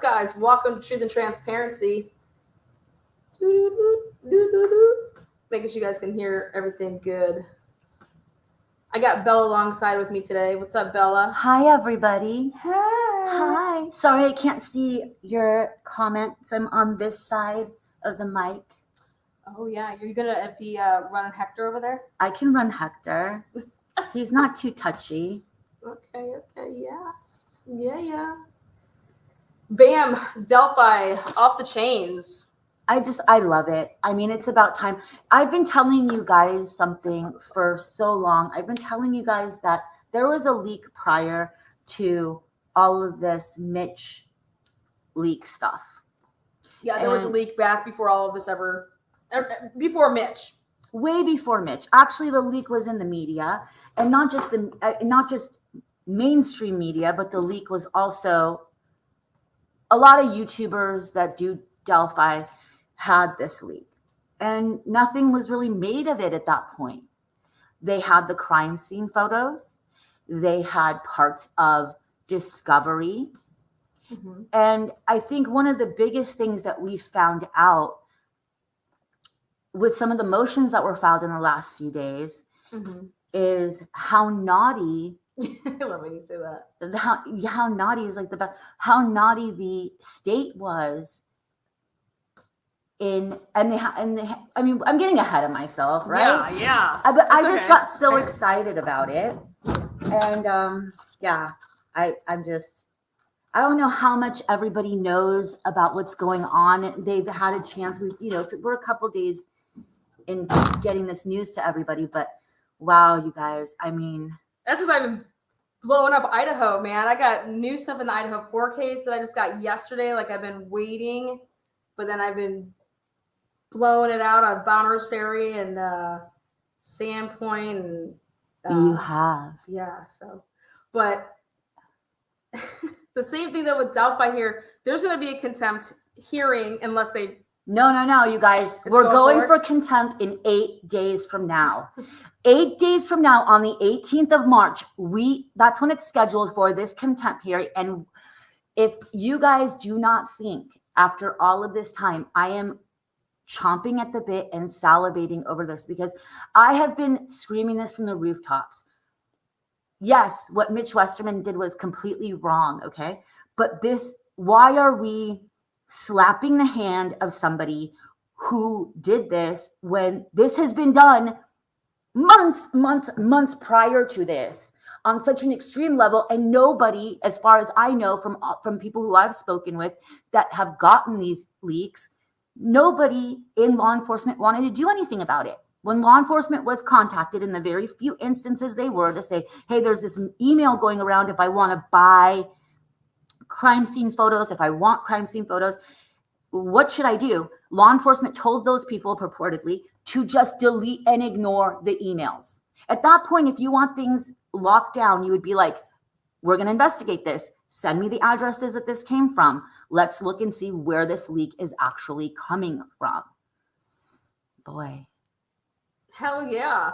guys? Welcome to Truth and Transparency. Making sure you guys can hear everything good. I got Bella alongside with me today. What's up, Bella? Hi, everybody. Hi. Hi. Sorry, I can't see your comments. I'm on this side of the mic. Oh, yeah. You're going to be running Hector over there? I can run Hector. He's not too touchy. Okay, yeah. Bam, Delphi, off the chains. I love it. I mean, it's about time. I've been telling you guys something for so long. I've been telling you guys that there was a leak prior to all of this Mitch leak stuff. Yeah, there was a leak back before all of this before Mitch. Way before Mitch. Actually, the leak was in the media, and not just mainstream media, but the leak was also a lot of YouTubers that do Delphi had this leak, and nothing was really made of it at that point. They had the crime scene photos, they had parts of discovery, and I think one of the biggest things that we found out with some of the motions that were filed in the last few days is how naughty. I love when you say that. How naughty is like how naughty the state was in, I mean, I'm getting ahead of myself, right? Yeah. But I just got so excited about it, and I don't know how much everybody knows about what's going on. They've had a chance. We're a couple days in getting this news to everybody, but wow, you guys, I mean, that's because I've been blowing up Idaho, man. I got new stuff in the Idaho 4 case that I just got yesterday. Like, I've been waiting, but then I've been blowing it out on Bonners Ferry and Sandpoint, and you have, yeah. So, but the same thing though with Delphi here. There's going to be a contempt hearing unless they. No, you guys. We're going for contempt in 8 days from now. 8 days from now, on the 18th of March, that's when it's scheduled for, this contempt hearing. And if you guys do not think after all of this time, I am chomping at the bit and salivating over this, because I have been screaming this from the rooftops. Yes, what Mitch Westerman did was completely wrong, okay? But why are we slapping the hand of somebody who did this when this has been done months prior to this on such an extreme level, and nobody, as far as I know from people who I've spoken with that have gotten these leaks, nobody in law enforcement wanted to do anything about it. When law enforcement was contacted, in the very few instances they were, to say, hey, there's this email going around if I want to buy crime scene photos, if I want crime scene photos, what should I do? Law enforcement told those people purportedly to just delete and ignore the emails. At that point, if you want things locked down, you would be like, we're going to investigate this. Send me the addresses that this came from. Let's look and see where this leak is actually coming from. Boy. Hell yeah.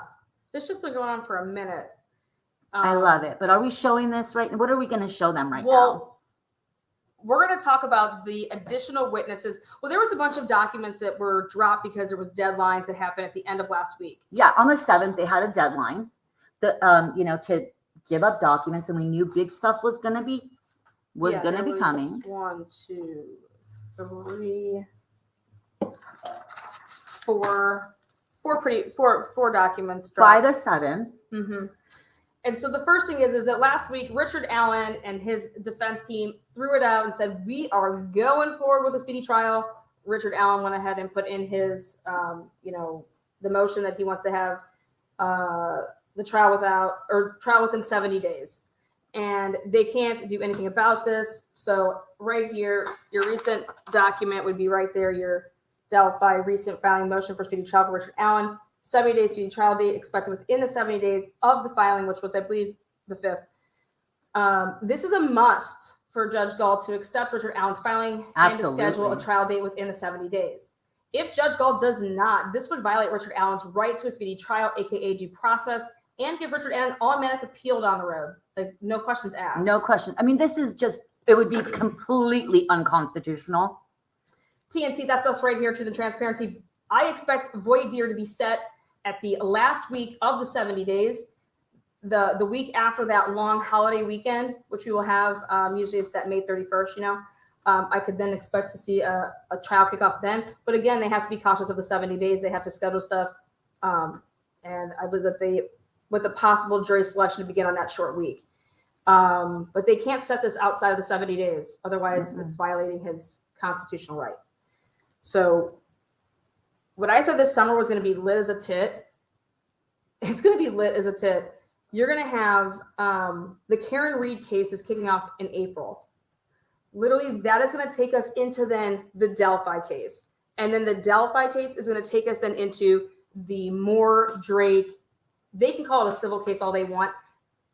This just been going on for a minute. I love it. But are we showing this right now? What are we going to show them right now? Well, we're going to talk about the additional witnesses. Well, there was a bunch of documents that were dropped because there was deadlines that happened at the end of last week. Yeah, on the 7th, they had a deadline to give up documents, and we knew big stuff was going to be coming. 1, 2, 3, 4 documents dropped. By the 7th. And so the first thing is that last week, Richard Allen and his defense team threw it out and said, we are going forward with a speedy trial. Richard Allen went ahead and put in his, the motion that he wants to have the trial within 70 days. And they can't do anything about this. So right here, your recent document would be right there, your Delphi recent filing motion for speedy trial for Richard Allen. 70 days speedy trial date expected within the 70 days of the filing, which was, I believe, the 5th. This is a must for Judge Gall to accept Richard Allen's filing and to schedule a trial date within the 70 days. If Judge Gall does not, this would violate Richard Allen's right to a speedy trial, aka due process, and give Richard Allen automatic appeal down the road. Like, no questions asked. No question. I mean, this is just It would be completely unconstitutional. TNT, that's us right here to the transparency. I expect voir dire to be set at the last week of the 70 days, the week after that long holiday weekend, which we will have. Usually it's that May 31st, you know. I could then expect to see a trial kick off then. But again, they have to be cautious of the 70 days. They have to schedule stuff. And I believe that with the possible jury selection to begin on that short week. But they can't set this outside of the 70 days. Otherwise, it's violating his constitutional right. So what I said this summer was going to be lit as a tit. It's going to be lit as a tit. You're going to have the Karen Reed case is kicking off in April. Literally, that is going to take us into then the Delphi case. And then the Delphi case is going to take us then into the Moore, Drake. They can call it a civil case all they want.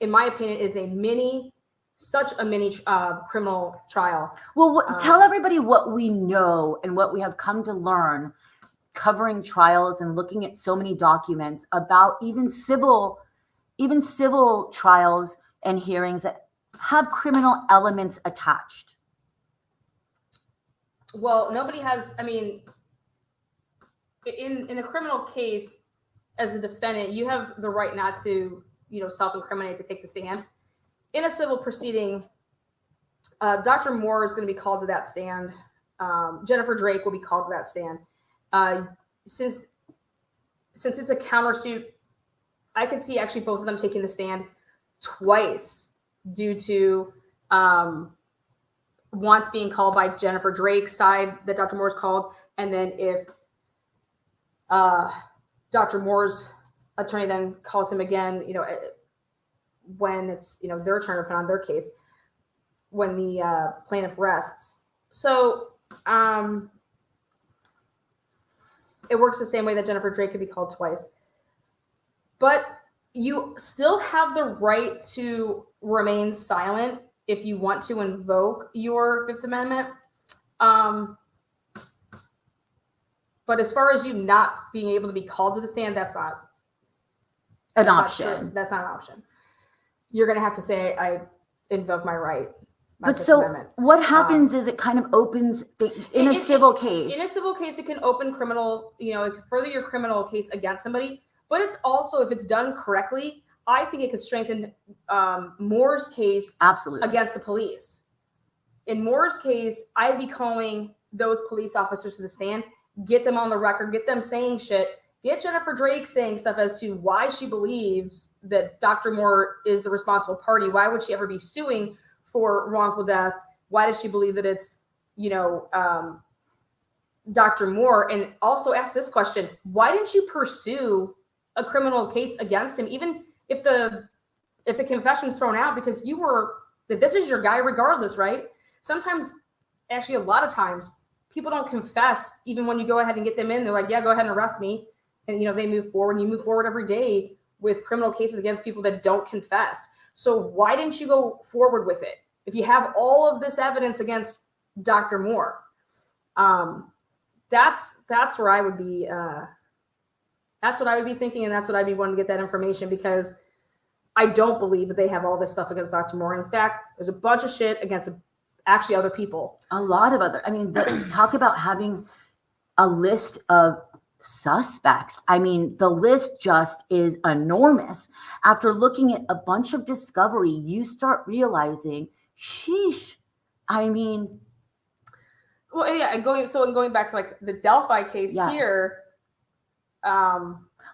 In my opinion, it is such a mini criminal trial. Well, tell everybody what we know and what we have come to learn covering trials and looking at so many documents about even civil trials and hearings that have criminal elements attached. Well, nobody has, I mean, in a criminal case, as a defendant, you have the right not to, self-incriminate, to take the stand. In a civil proceeding, Dr. Moore is going to be called to that stand. Jennifer Drake will be called to that stand. Since it's a countersuit, I could see actually both of them taking the stand twice due to once being called by Jennifer Drake's side that Dr. Moore's called, and then if Dr. Moore's attorney then calls him again, when it's their turn to put on their case, when the plaintiff rests. So it works the same way that Jennifer Drake could be called twice. But you still have the right to remain silent if you want to invoke your Fifth Amendment. But as far as you not being able to be called to the stand, that's not an option. That's not an option. You're going to have to say, I invoke my right. But so what happens is it kind of opens in a civil case. In a civil case, it can open criminal, it can further your criminal case against somebody. But it's also, if it's done correctly, I think it could strengthen Moore's case absolutely against the police. In Moore's case, I'd be calling those police officers to the stand, get them on the record, get them saying shit, get Jennifer Drake saying stuff as to why she believes that Dr. Moore is the responsible party. Why would she ever be suing for wrongful death? Why does she believe that it's, Dr. Moore? And also ask this question: why didn't you pursue a criminal case against him, even if the confession's thrown out, because that this is your guy regardless, right? Sometimes, actually a lot of times, people don't confess even when you go ahead and get them in. They're like, yeah, go ahead and arrest me. And, they move forward. And you move forward every day with criminal cases against people that don't confess. So why didn't you go forward with it? If you have all of this evidence against Dr. Moore, that's where I would be. That's what I would be thinking, and that's what I'd be wanting to get that information, because I don't believe that they have all this stuff against Dr. Moore. In fact, there's a bunch of shit against actually other people. A lot of other. I mean, talk about having a list of suspects. I mean, the list just is enormous. After looking at a bunch of discovery, you start realizing, sheesh. I mean, well, yeah. And going back to like the Delphi case here.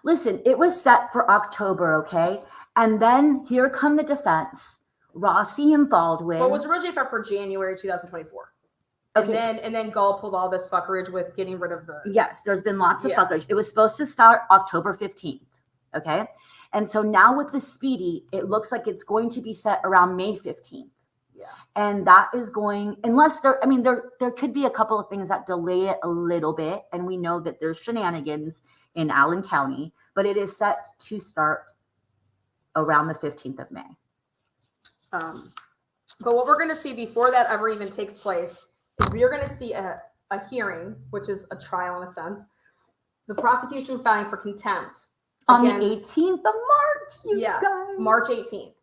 Listen, it was set for October, okay? And then here come the defense, Rossi and Baldwin. Well, it was originally set for January 2024. Okay. And then Gull pulled all this fuckerage with getting rid of the... Yes, there's been lots of fuckerage. It was supposed to start October 15th, okay? And so now with the speedy, it looks like it's going to be set around May 15th. Yeah. And that is going, unless there could be a couple of things that delay it a little bit. And we know that there's shenanigans in Allen County, but it is set to start around the 15th of May. But what we're going to see before that ever even takes place is we are going to see a hearing, which is a trial in a sense. The prosecution filing for contempt on the 18th of March. March 18th.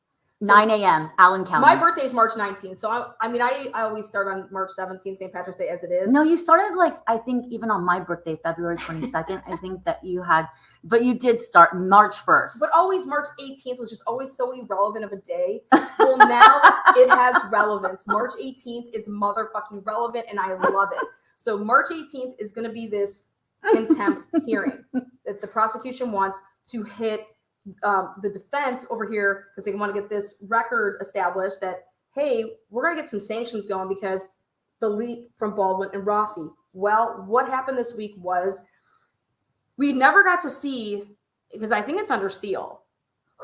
9 a.m. Allen County. My birthday is March 19th. So I always start on March 17th, St. Patrick's Day as it is. No, you started I think even on my birthday, February 22nd. I think that you had, but you did start March 1st. But always March 18th was just always so irrelevant of a day. Well, now it has relevance. March 18th is motherfucking relevant, and I love it. So March 18th is going to be this contempt hearing that the prosecution wants to hit the defense over here because they want to get this record established that, hey, we're going to get some sanctions going because the leak from Baldwin and Rossi. Well, what happened this week was we never got to see, because I think it's under seal,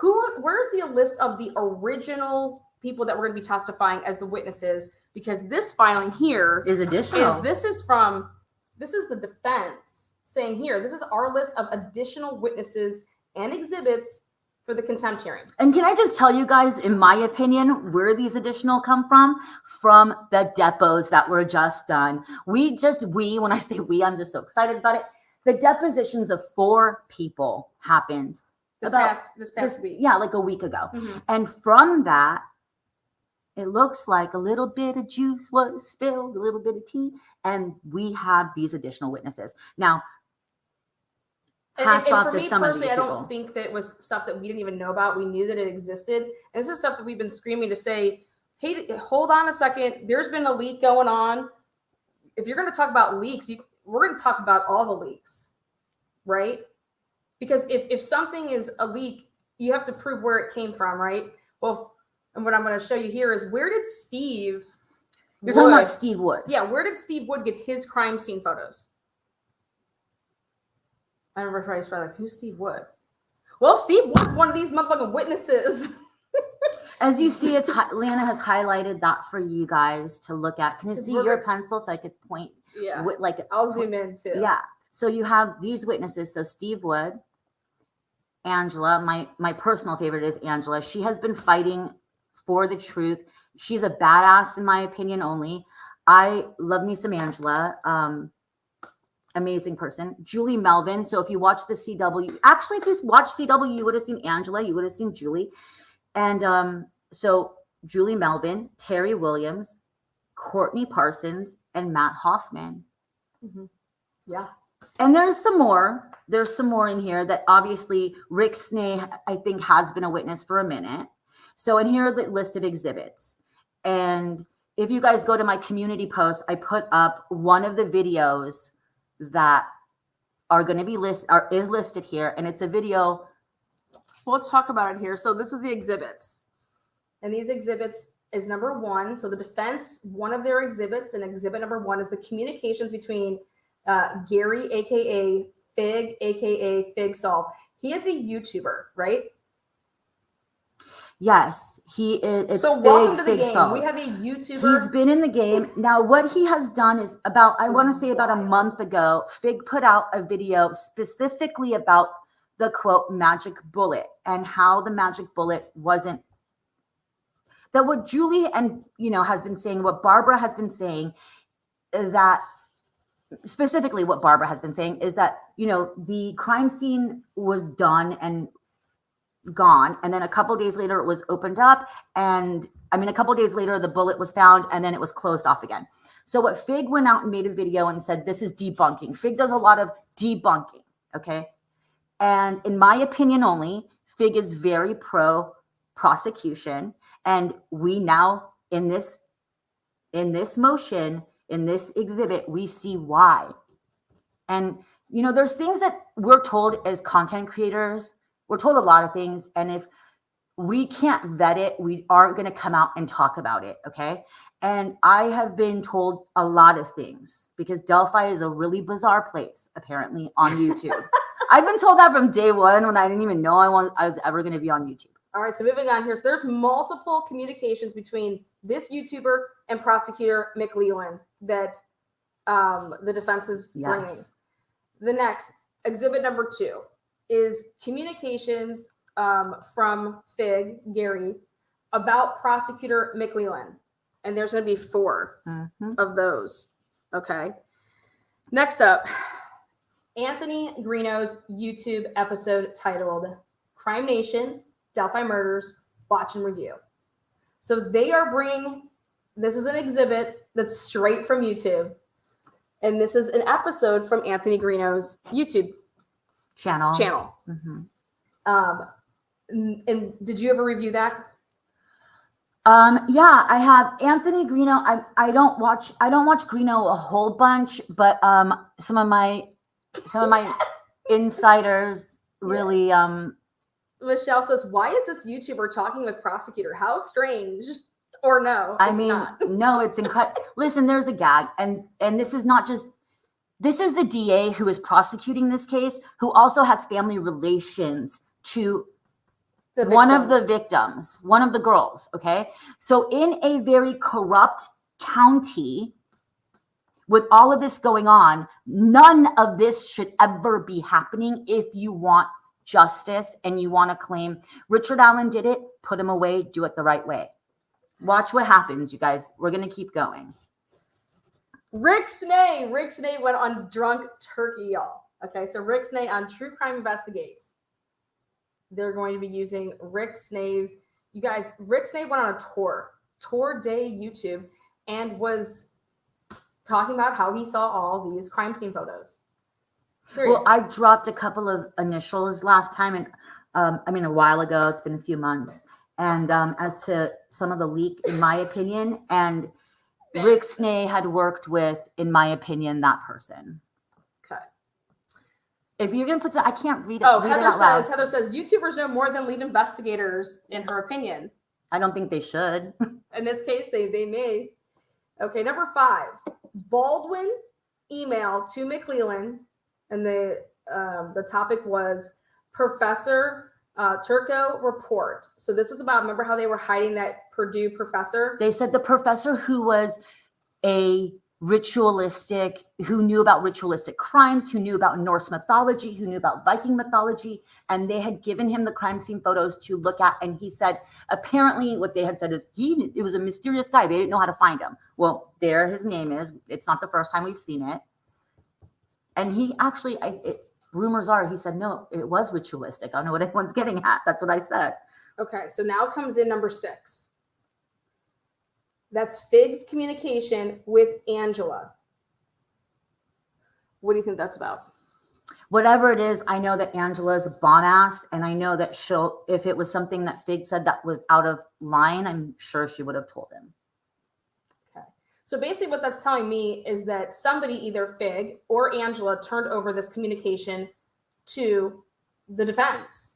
where's the list of the original people that we're going to be testifying as the witnesses, because this filing here is additional. This is the defense saying here, this is our list of additional witnesses and exhibits for the contempt hearing. And can I just tell you guys, in my opinion, where these additional come from? From the depots that were just done. When I say we, I'm just so excited about it. The depositions of 4 people happened this past week. Yeah, like a week ago. Mm-hmm. And from that, it looks like a little bit of juice was spilled, a little bit of tea, and we have these additional witnesses. Now, hats off to some of these people. I don't think that it was stuff that we didn't even know about. We knew that it existed. And this is stuff that we've been screaming to say, hey, hold on a second. There's been a leak going on. If you're going to talk about leaks, we're going to talk about all the leaks, right? Because if something is a leak, you have to prove where it came from, right? Well, and what I'm going to show you here is, where did Steve You're talking about Steve Wood. Yeah, where did Steve Wood get his crime scene photos? I remember everybody's probably like, who's Steve Wood? Well, Steve Wood's one of these motherfucking witnesses. As you see, Lana has highlighted that for you guys to look at. Can you see your pencil so I could point? Yeah, I'll zoom in too. Yeah. So you have these witnesses. So Steve Wood, Angela, my personal favorite is Angela. She has been fighting for the truth. She's a badass in my opinion only. I love me some Angela. Amazing person. Julie Melvin. So if you watch the CW, actually, if you watch CW, you would have seen Angela, you would have seen Julie. And so Julie Melvin, Terry Williams, Courtney Parsons, and Matt Hoffman. Mm-hmm. Yeah. And there's some more. There's some more in here that obviously Rick Snay, I think, has been a witness for a minute. So in here are the list of exhibits. And if you guys go to my community post, I put up one of the videos that are going to be is listed here, and it's a video. Well, let's talk about it here. So this is the exhibits, and these exhibits is number 1. So the defense, one of their exhibits, and exhibit number 1 is the communications between Gary, aka Fig, aka Fig Solve. He is a YouTuber, right? Yes, he is. So welcome to the game. Sauce. We have a YouTuber. He's been in the game. Now, what he has done is about a month ago, Fig put out a video specifically about the quote magic bullet and how the magic bullet wasn't. That what Julie and has been saying, what Barbara has been saying, that specifically what Barbara has been saying is that the crime scene was done and gone, and then a couple days later it was opened up, and a couple days later the bullet was found, and then it was closed off again. So what Fig went out and made a video and said, this is debunking. Fig does a lot of debunking, okay? And in my opinion only, Fig is very pro prosecution, and we now in this motion, in this exhibit, we see why. And there's things that we're told as content creators. We're told a lot of things, and if we can't vet it, we aren't going to come out and talk about it, okay? And I have been told a lot of things because Delphi is a really bizarre place, apparently, on YouTube. I've been told that from day one when I didn't even know I was ever going to be on YouTube. All right, so moving on here. So there's multiple communications between this YouTuber and prosecutor McLeland that the defense is bringing. The next, exhibit number 2. Is communications from Fig, Gary, about prosecutor McLeland. And there's going to be 4 of those. Okay. Next up, Anthony Greeno's YouTube episode titled Crime Nation, Delphi Murders, Watch and Review. So they are bringing, this is an exhibit that's straight from YouTube. And this is an episode from Anthony Greeno's YouTube channel. Mm-hmm. And did you ever review that? Yeah, I have Anthony Greeno. I don't watch Greeno a whole bunch, but some of my insiders really Michelle says, why is this YouTuber talking with prosecutor? How strange. Or no. I mean, no, it's incredible. Listen, there's a gag, and this is not just, this is the DA who is prosecuting this case, who also has family relations to one of the victims, one of the girls. Okay. So in a very corrupt county with all of this going on, none of this should ever be happening. If you want justice and you want to claim Richard Allen did it, put him away, do it the right way. Watch what happens, you guys. We're going to keep going. Rick Snay went on Drunk Turkey, y'all. Okay. So Rick Snay on True Crime Investigates. They're going to be using Rick Snay's, you guys, Rick Snay went on a tour day YouTube, and was talking about how he saw all these crime scene photos. Period. Well, I dropped a couple of initials last time, and a while ago, it's been a few months. And as to some of the leak, in my opinion, and Rick Snay had worked with, in my opinion, that person. Okay. If you're going to put that, I can't read it. Oh, Heather says, YouTubers know more than lead investigators, in her opinion. I don't think they should. In this case, they may. Okay, number 5. Baldwin email to McClellan, and the topic was Professor Turco report. So this is about, remember how they were hiding that Purdue professor? They said the professor who was who knew about ritualistic crimes, who knew about Norse mythology, who knew about Viking mythology, and they had given him the crime scene photos to look at. And he said, apparently what they had said is it was a mysterious guy. They didn't know how to find him. Well, there his name is. It's not the first time we've seen it. And he actually, rumors are, he said, no, it was ritualistic. I don't know what anyone's getting at. That's what I said. Okay, so now comes in number 6. That's Fig's communication with Angela. What do you think that's about? Whatever it is, I know that Angela's a bomb ass, and I know that if it was something that Fig said that was out of line, I'm sure she would have told him. Okay. So basically what that's telling me is that somebody, either Fig or Angela, turned over this communication to the defense.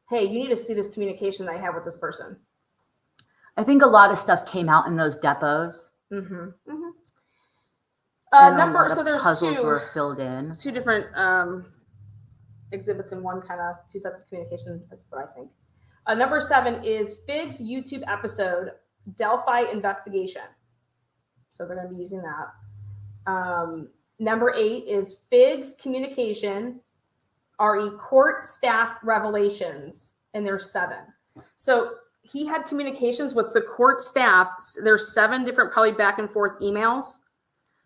Hey, you need to see this communication that I have with this person. I think a lot of stuff came out in those depots. Mm-hmm. Mm-hmm. So there's puzzles were filled in. 2 different exhibits in one, kind of 2 sets of communication. That's what I think. Number 7 is Fig's YouTube episode, Delphi Investigation. So they're going to be using that. Number 8 is Fig's communication, RE court staff revelations, and there's 7. So he had communications with the court staff. There's 7 different, probably back and forth emails.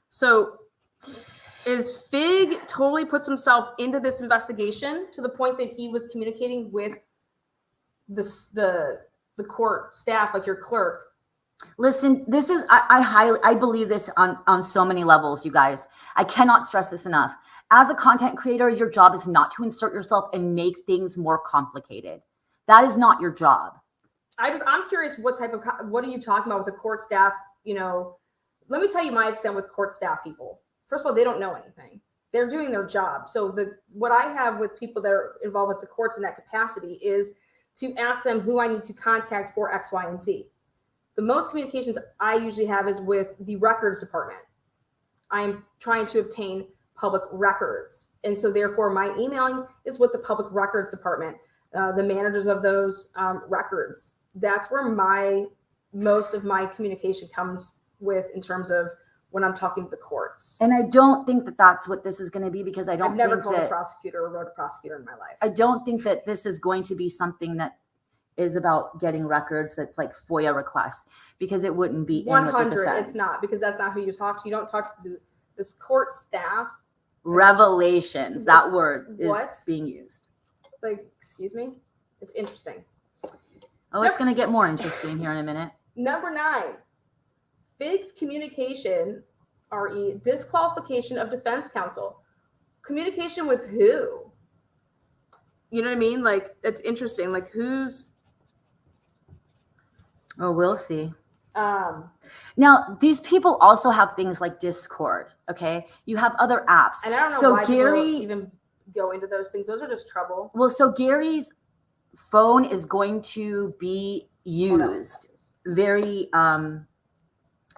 So is Fig totally puts himself into this investigation to the point that he was communicating with the court staff, like your clerk? Listen, this is, I believe this on so many levels, you guys. I cannot stress this enough. As a content creator, your job is not to insert yourself and make things more complicated. That is not your job. I'm curious what are you talking about with the court staff? Let me tell you my extent with court staff people. First of all, they don't know anything. They're doing their job. So what I have with people that are involved with the courts in that capacity is to ask them who I need to contact for X, Y, and Z. The most communications I usually have is with the records department. I'm trying to obtain public records. And so therefore my emailing is with the public records department, the managers of those records. That's where most of my communication comes with, in terms of when I'm talking to the courts. And I don't think that that's what this is going to be, because I've never called a prosecutor or wrote a prosecutor in my life. I don't think that this is going to be something that is about getting records that's like FOIA requests, because it wouldn't be 100. It's not, because that's not who you talk to. You don't talk to this court staff. Revelations. That word is being used. Like, excuse me? It's interesting. Oh, it's going to get more interesting here in a minute. Number 9, Fig's communication, RE, disqualification of defense counsel. Communication with who? You know what I mean? Like, it's interesting. Like, who's... Oh, we'll see. Um, Now, these people also have things like Discord, okay? You have other apps. and I don't know So why Gary, people even go into those things. Those are just trouble. well, so Gary's phone is going to be used very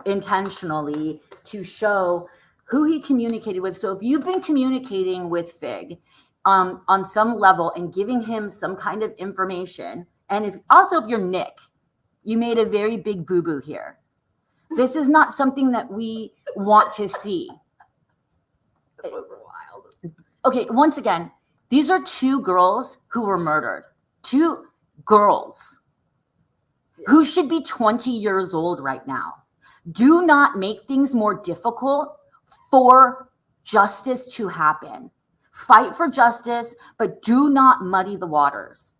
intentionally to show who he communicated with. So if you've been communicating with Fig on some level and giving him some kind of information, and if you're Nick, you made a very big boo-boo here. This is not something that we want to see. This was wild. Okay, once again, these are 2 girls who were murdered. 2 girls who should be 20 years old right now. Do not make things more difficult for justice to happen. Fight for justice, but do not muddy the waters.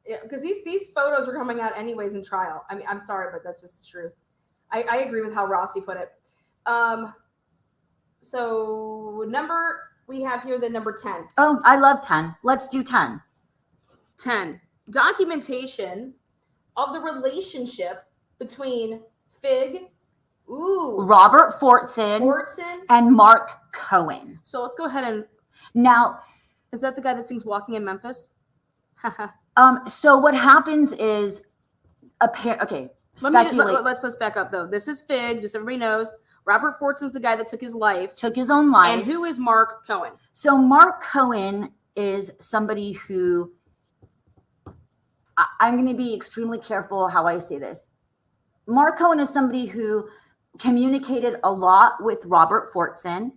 Yeah, because these photos are coming out anyways in trial. I mean, I'm sorry, but that's just the truth. I agree with how Rossi put it. So we have here the number 10. Oh, I love 10. Let's do 10. 10. Documentation of the relationship between Fig, Robert Fortson, and Mark Cohen. So let's go ahead and... Now, is that the guy that sings Walking in Memphis? So what happens is, okay, speculate. Let's back up, though. This is Fig, just so everybody knows. Robert Fortson's the guy that took his life. Took his own life. And who is Mark Cohen? So Mark Cohen is somebody who, I'm going to be extremely careful how I say this. Mark Cohen is somebody who communicated a lot with Robert Fortson.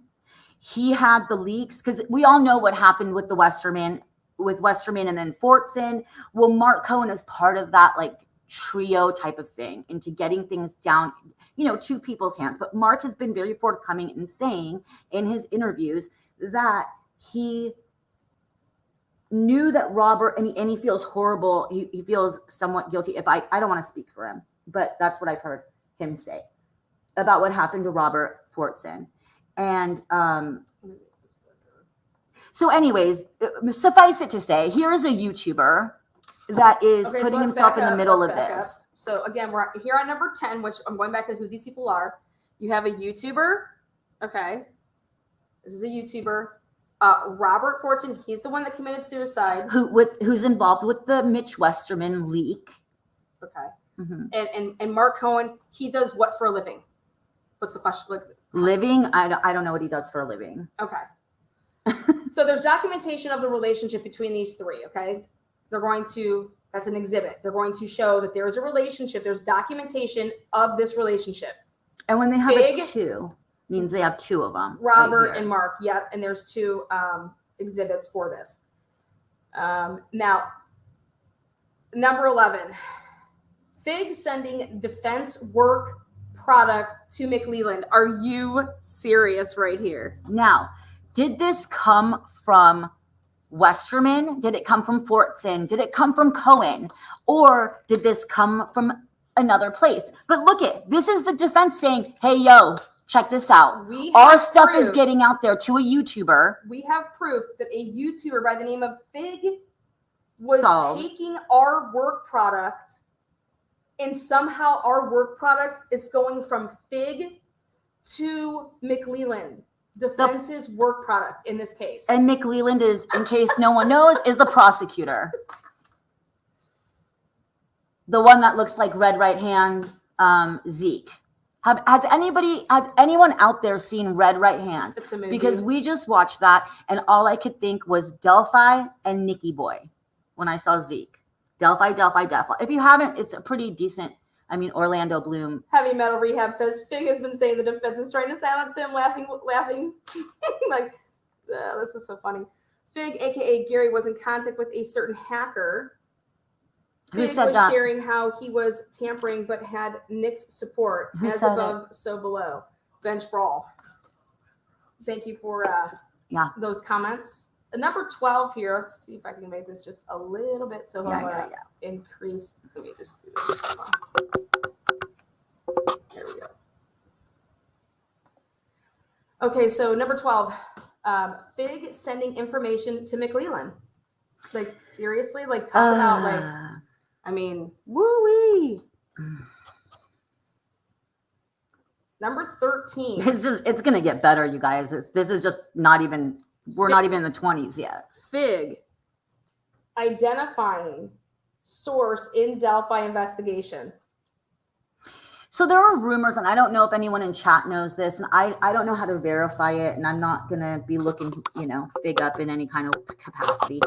He had the leaks, because we all know what happened with Westerman and then Fortson. Well, Mark Cohen is part of that like trio type of thing into getting things down, to people's hands. But Mark has been very forthcoming in saying in his interviews that he knew that Robert, and he feels horrible. He feels somewhat guilty. I don't want to speak for him, but that's what I've heard him say about what happened to Robert Fortson. And so anyways, suffice it to say, here is a YouTuber that is putting himself in the middle of this. So again, we're here on number 10, which I'm going back to who these people are. You have a YouTuber. Okay. This is a YouTuber. Robert Fortson, he's the one that committed suicide. Who's involved with the Mitch Westerman leak. Okay. Mm-hmm. And Mark Cohen, he does what for a living? What's the question? Living? I don't know what he does for a living. Okay. So there's documentation of the relationship between these 3, okay? That's an exhibit. They're going to show that there is a relationship. There's documentation of this relationship. And when they have a 2, means they have 2 of them. Robert and Mark, yep. And there's 2 exhibits for this. Now, number 11, Fig sending defense work product to McLeland. Are you serious right here? Now, did this come from Westerman? Did it come from Fortson? Did it come from Cohen? Or did this come from another place? But look this is the defense saying, hey, yo, check this out. Our stuff is getting out there to a YouTuber. We have proof that a YouTuber by the name of Fig was taking our work product, and somehow our work product is going from Fig to McLeland. Defense's work product in this case. And McLeland is, in case no one knows, is the prosecutor. The one that looks like Red Right Hand Zeke. Has anyone out there seen Red Right Hand? It's a movie. Because we just watched that, and all I could think was Delphi and Nicky Boy when I saw Zeke. Delphi. If you haven't, it's a pretty decent. Orlando Bloom. Heavy Metal Rehab says Fig has been saying the defense is trying to silence him, laughing. This is so funny. Fig, aka Gary, was in contact with a certain hacker. Who Fig said was that? sharing how he was tampering, but had Nick's support. Who as said above, so below. Bench Brawl. Thank you for those comments. Number 12 here. Let's see if I can make this just a little bit. So I'm going to increase. Let me just do this. Here we go. Okay, so number 12, Fig sending information to McLeland. Like, seriously? Like, talk about, like, I mean, woo-wee. Number 13. It's going to get better, you guys. This is just not even, we're not even in the 20s yet. Fig identifying source in Delphi investigation. So there are rumors, and I don't know if anyone in chat knows this, and I don't know how to verify it, and I'm not going to be looking, Fig up in any kind of capacity,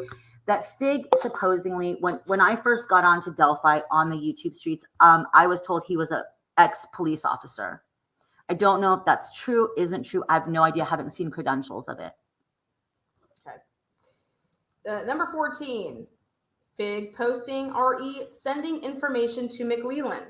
that Fig supposedly, when I first got onto Delphi on the YouTube streets, I was told he was an ex-police officer. I don't know if that's true, isn't true. I have no idea. I haven't seen credentials of it. Okay. Number 14, Fig posting RE sending information to McLeland.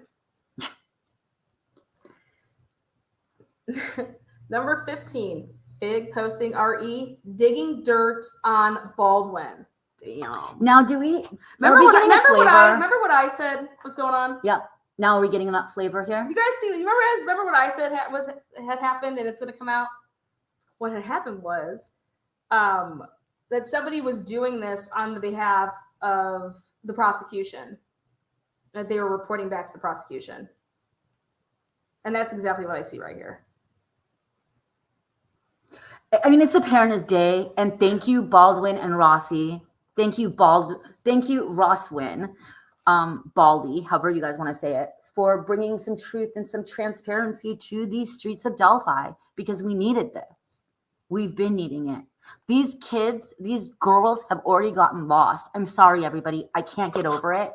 Number 15, Fig posting RE digging dirt on Baldwin. Damn. Now, do we remember what I said was going on? Yeah. Now are we getting that flavor here? You guys see? Remember what I said had happened, and it's going to come out. What had happened was that somebody was doing this on the behalf of the prosecution, that they were reporting back to the prosecution, and that's exactly what I see right here. I mean, it's apparent as day, and thank you, Baldwin and Rossi. Thank you, Rosswin, Baldy, however you guys want to say it, for bringing some truth and some transparency to these streets of Delphi, because we needed this. We've been needing it. These kids, these girls have already gotten lost. I'm sorry, everybody. I can't get over it.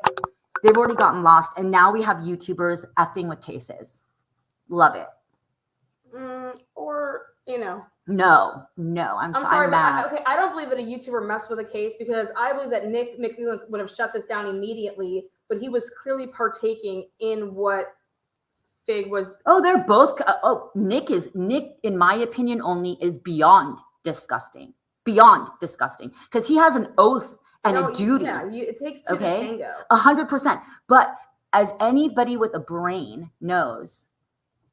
They've already gotten lost, and now we have YouTubers effing with cases. Love it. No, I'm sorry, but I don't believe that a YouTuber messed with a case, because I believe that Nick McLeland would have shut this down immediately, but he was clearly partaking in what Fig was. Oh, they're both. Nick, in my opinion, only is beyond disgusting, because he has an oath and a duty. Yeah, it takes two to tango. 100%. But as anybody with a brain knows,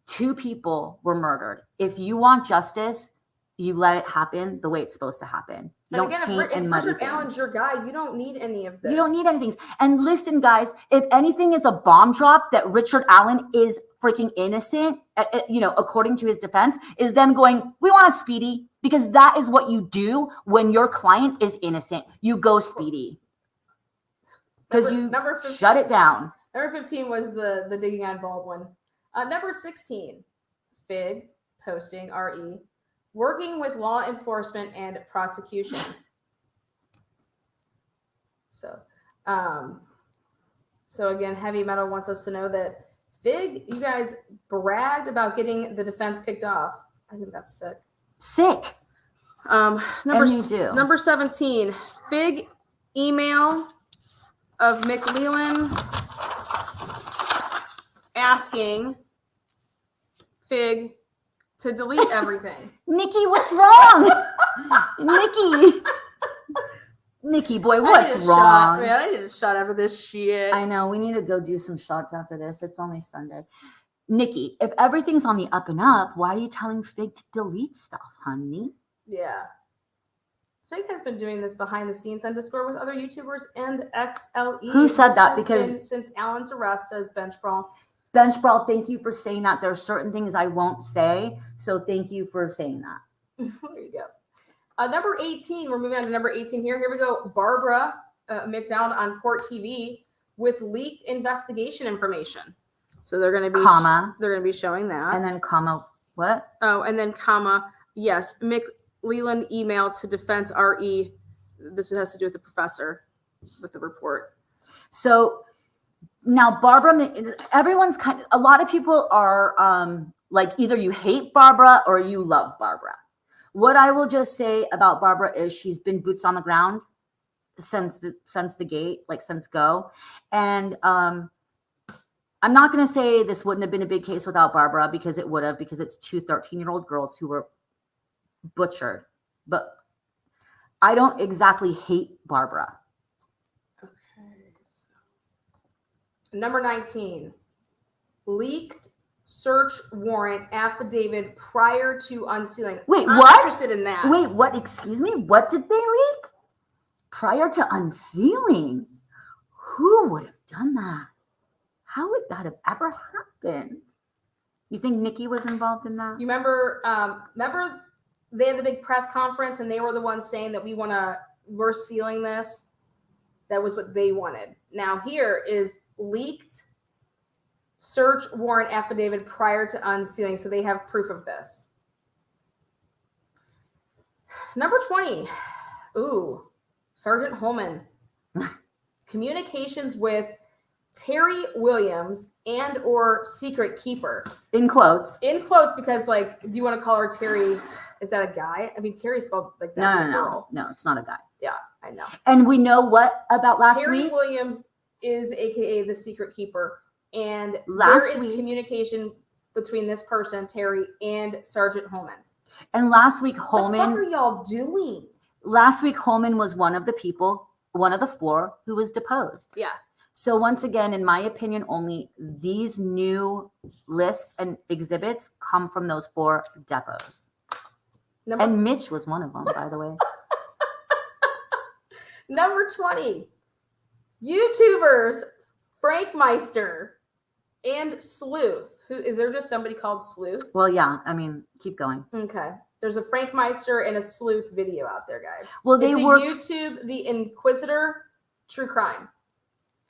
2 people were murdered. If you want justice, you let it happen the way it's supposed to happen. You don't taint and muddy things. If Richard Allen's your guy, you don't need any of this. You don't need anything. And listen, guys, if anything is a bomb drop that Richard Allen is freaking innocent, according to his defense, is them going, we want a speedy, because that is what you do when your client is innocent. You go speedy. Because you shut it down. Number 15 was the digging on Baldwin. Number 16, Fig posting RE working with law enforcement and prosecution. So again, Heavy Metal wants us to know that Fig, you guys bragged about getting the defense kicked off. I think that's sick. Sick. Number 17, Fig email of McLeland asking Fig to delete everything. Nikki, what's wrong? Nikki, boy, what's wrong? Man, I need a shot after this shit. I know. We need to go do some shots after this. It's only Sunday. Nikki, if everything's on the up and up, why are you telling Fig to delete stuff, honey? Yeah. Fig has been doing this behind the scenes on Discord with other YouTubers and XLE. Who said that? Because since Alan's arrest, says Bench Brawl. Bench Brawl, thank you for saying that. There are certain things I won't say, so thank you for saying that. There you go. Number 18, we're moving on to number 18 here. Here we go. Barbara McDowd on Court TV with leaked investigation information. So they're going to be They're going to be showing that. And then comma what? Oh, and then comma yes. McLeland email to Defense RE. This has to do with the professor with the report. So now Barbara, everyone's a lot of people are like either you hate Barbara or you love Barbara. What I will just say about Barbara is she's been boots on the ground since the gate, like since go. And I'm not going to say this wouldn't have been a big case without Barbara, because it would have, because it's 2 13-year-old girls who were butchered. But I don't exactly hate Barbara. Okay. Number 19, leaked search warrant affidavit prior to unsealing. Wait, I'm what? interested in that. Wait, what? Excuse me? What did they leak? Prior to unsealing? Who would have done that? How would that have ever happened? You think Nikki was involved in that? You remember they had the big press conference and they were the ones saying that we're sealing this. That was what they wanted. Now here is leaked search warrant affidavit prior to unsealing. So they have proof of this. Number 20. Ooh, Sergeant Holman. Communications with Terry Williams and or secret keeper. In quotes. In quotes, because like, do you want to call her Terry? Is that a guy? I mean, Terry's spelled like that. No, it's not a guy. Yeah, I know. And we know what about last Terry week? Williams is AKA the secret keeper. And Last there is week- communication between this person, Terry, and Sergeant Holman. And last week, What the fuck are y'all doing? Last week, Holman was one of the people, one of the 4 who was deposed. Yeah. So once again, in my opinion, only these new lists and exhibits come from those 4 depots. And Mitch was one of them, by the way. Number 20. YouTubers Frank Meister and Sleuth. Who is there just somebody called Sleuth? Well, yeah, I mean, keep going. Okay. There's a Frank Meister and a Sleuth video out there, guys. Well, they it's were YouTube, The Inquisitor, True Crime.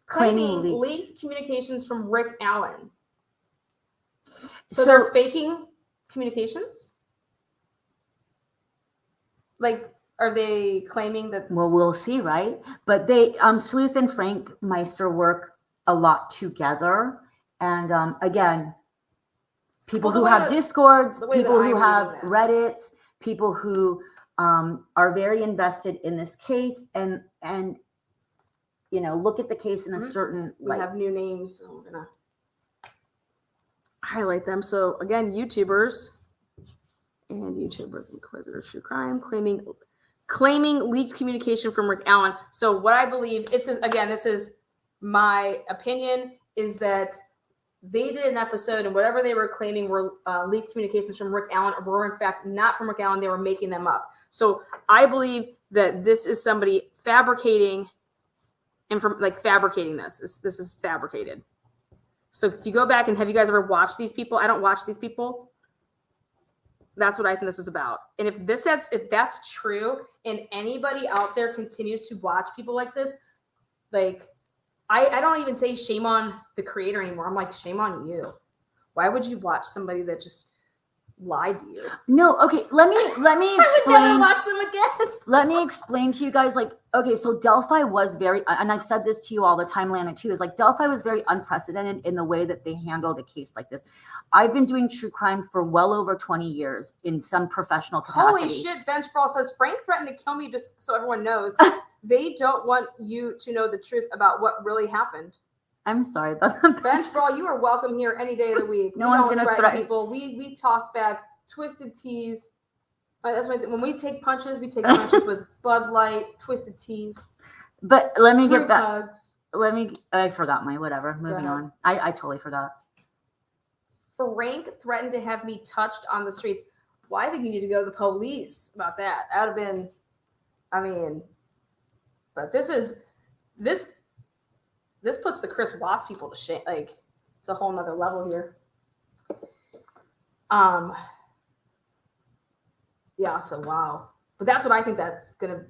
claiming leaked communications from Rick Allen. So they're faking communications? Like, are they claiming that? Well, we'll see, right? But they, Sleuth and Frank Meister work a lot together. And again, people who have Discords, people who have Reddits, people who are very invested in this case and you know, look at the case in a certain we have new names, so I'm gonna highlight them. So again, YouTubers Inquisitor True Crime claiming leaked communication from Rick Allen. So what I believe, this is my opinion, is that they did an episode and whatever they were claiming were leaked communications from Rick Allen were in fact not from Rick Allen. They were making them up. So I believe that this is somebody fabricating fabricating this. This is fabricated. So if you go back and have you guys ever watched these people? I don't watch these people. That's what I think this is about. And if that's true and anybody out there continues to watch people like this, like I don't even say shame on the creator anymore. I'm like, shame on you. Why would you watch somebody that just lied to you? No, okay, let me explain. I would never watch them again. Let me explain to you guys, like, okay, so Delphi was very, and I've said this to you all the time, Lana, too, is like Delphi was very unprecedented in the way that they handled a case like this. I've been doing true crime for well over 20 years in some professional capacity. Holy shit, Bench Brawl says, Frank threatened to kill me, just so everyone knows. They don't want you to know the truth about what really happened. I'm sorry about that. Bench Brawl, you are welcome here any day of the week. No one's going to threaten people. We toss back twisted teas. That's my thing. When we take punches with Bud Light, twisted teas. But let me get back. Hugs. I forgot my whatever. Moving on. I totally forgot. Frank threatened to have me touched on the streets. Well, I think you need to go to the police about that. That would have been, but this puts the Chris Watts people to shame. Like, it's a whole nother level here. Yeah, so wow. But that's what I think that's gonna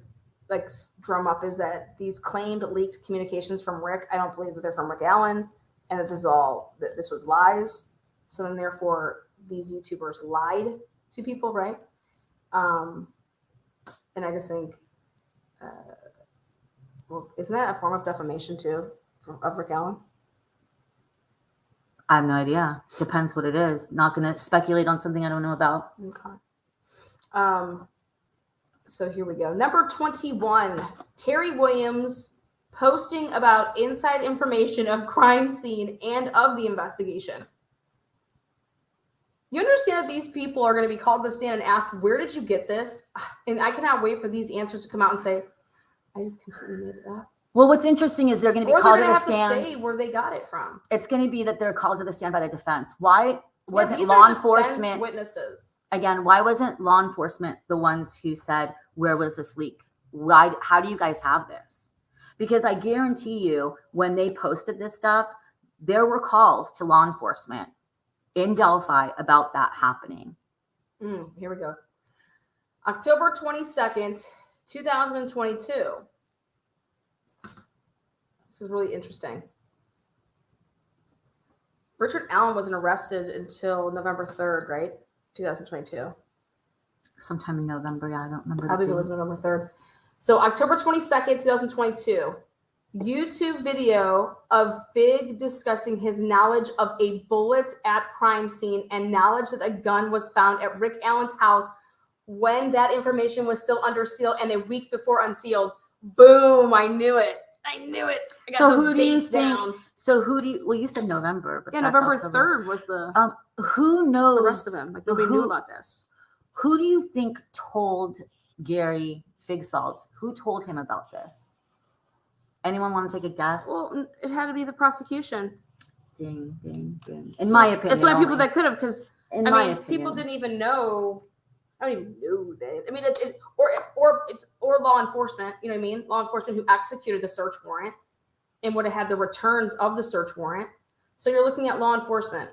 like drum up, is that these claimed leaked communications from Rick, I don't believe that they're from Rick Allen, and this was lies. So then therefore these YouTubers lied to people, right? And I just think well, isn't that a form of defamation too of Rick Allen? I have no idea. Depends what it is. Not going to speculate on something I don't know about. Okay. So here we go. Number 21, Terry Williams posting about inside information of crime scene and of the investigation. You understand that these people are going to be called to the stand and asked, where did you get this? And I cannot wait for these answers to come out and say, I just completely made it up. Well, what's interesting is they're going to be called to the stand. To say where they got it from. It's going to be that they're called to the stand by the defense. Why? wasn't these law are defense enforcement witnesses? again? Why wasn't law enforcement the ones who said, where was this leak? Why? How do you guys have this? Because I guarantee you, when they posted this stuff, there were calls to law enforcement in Delphi about that happening. Here we go. October 22nd, 2022. This is really interesting. Richard Allen wasn't arrested until November 3rd, right? 2022. Sometime in November. Yeah, I don't remember. I believe it was November 3rd. So October 22nd, 2022, YouTube video of Fig discussing his knowledge of a bullet at crime scene and knowledge that a gun was found at Rick Allen's house when that information was still under seal and a week before unsealed. Boom, I knew it. I knew it. I got So those who do you dates think? down. So who do you? Well, you said November, but Yeah, that's November October. 3rd was the Who knows? the rest of them. Like nobody knew about this. Who do you think told Gary Figsalves? Who told him about this? Anyone want to take a guess? Well, it had to be the prosecution. Ding, ding, ding. In my opinion, It's the only people only. that could have, because In I my mean, opinion, people didn't even know. I don't even know that. I mean, or law enforcement. You know what I mean? Law enforcement who executed the search warrant and would have had the returns of the search warrant. So you're looking at law enforcement.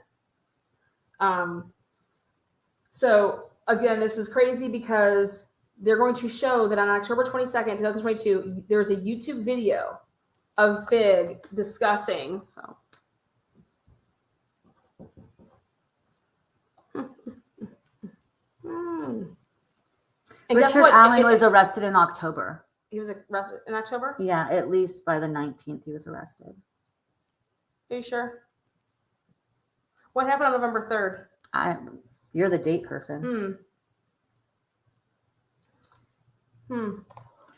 So again, this is crazy because they're going to show that on October 22nd, 2022, there's a YouTube video of Fig discussing. So. And guess Richard what? Allen was arrested in October. He was arrested in October? Yeah, at least by the 19th, he was arrested. Are you sure? What happened on November 3rd? You're the date person.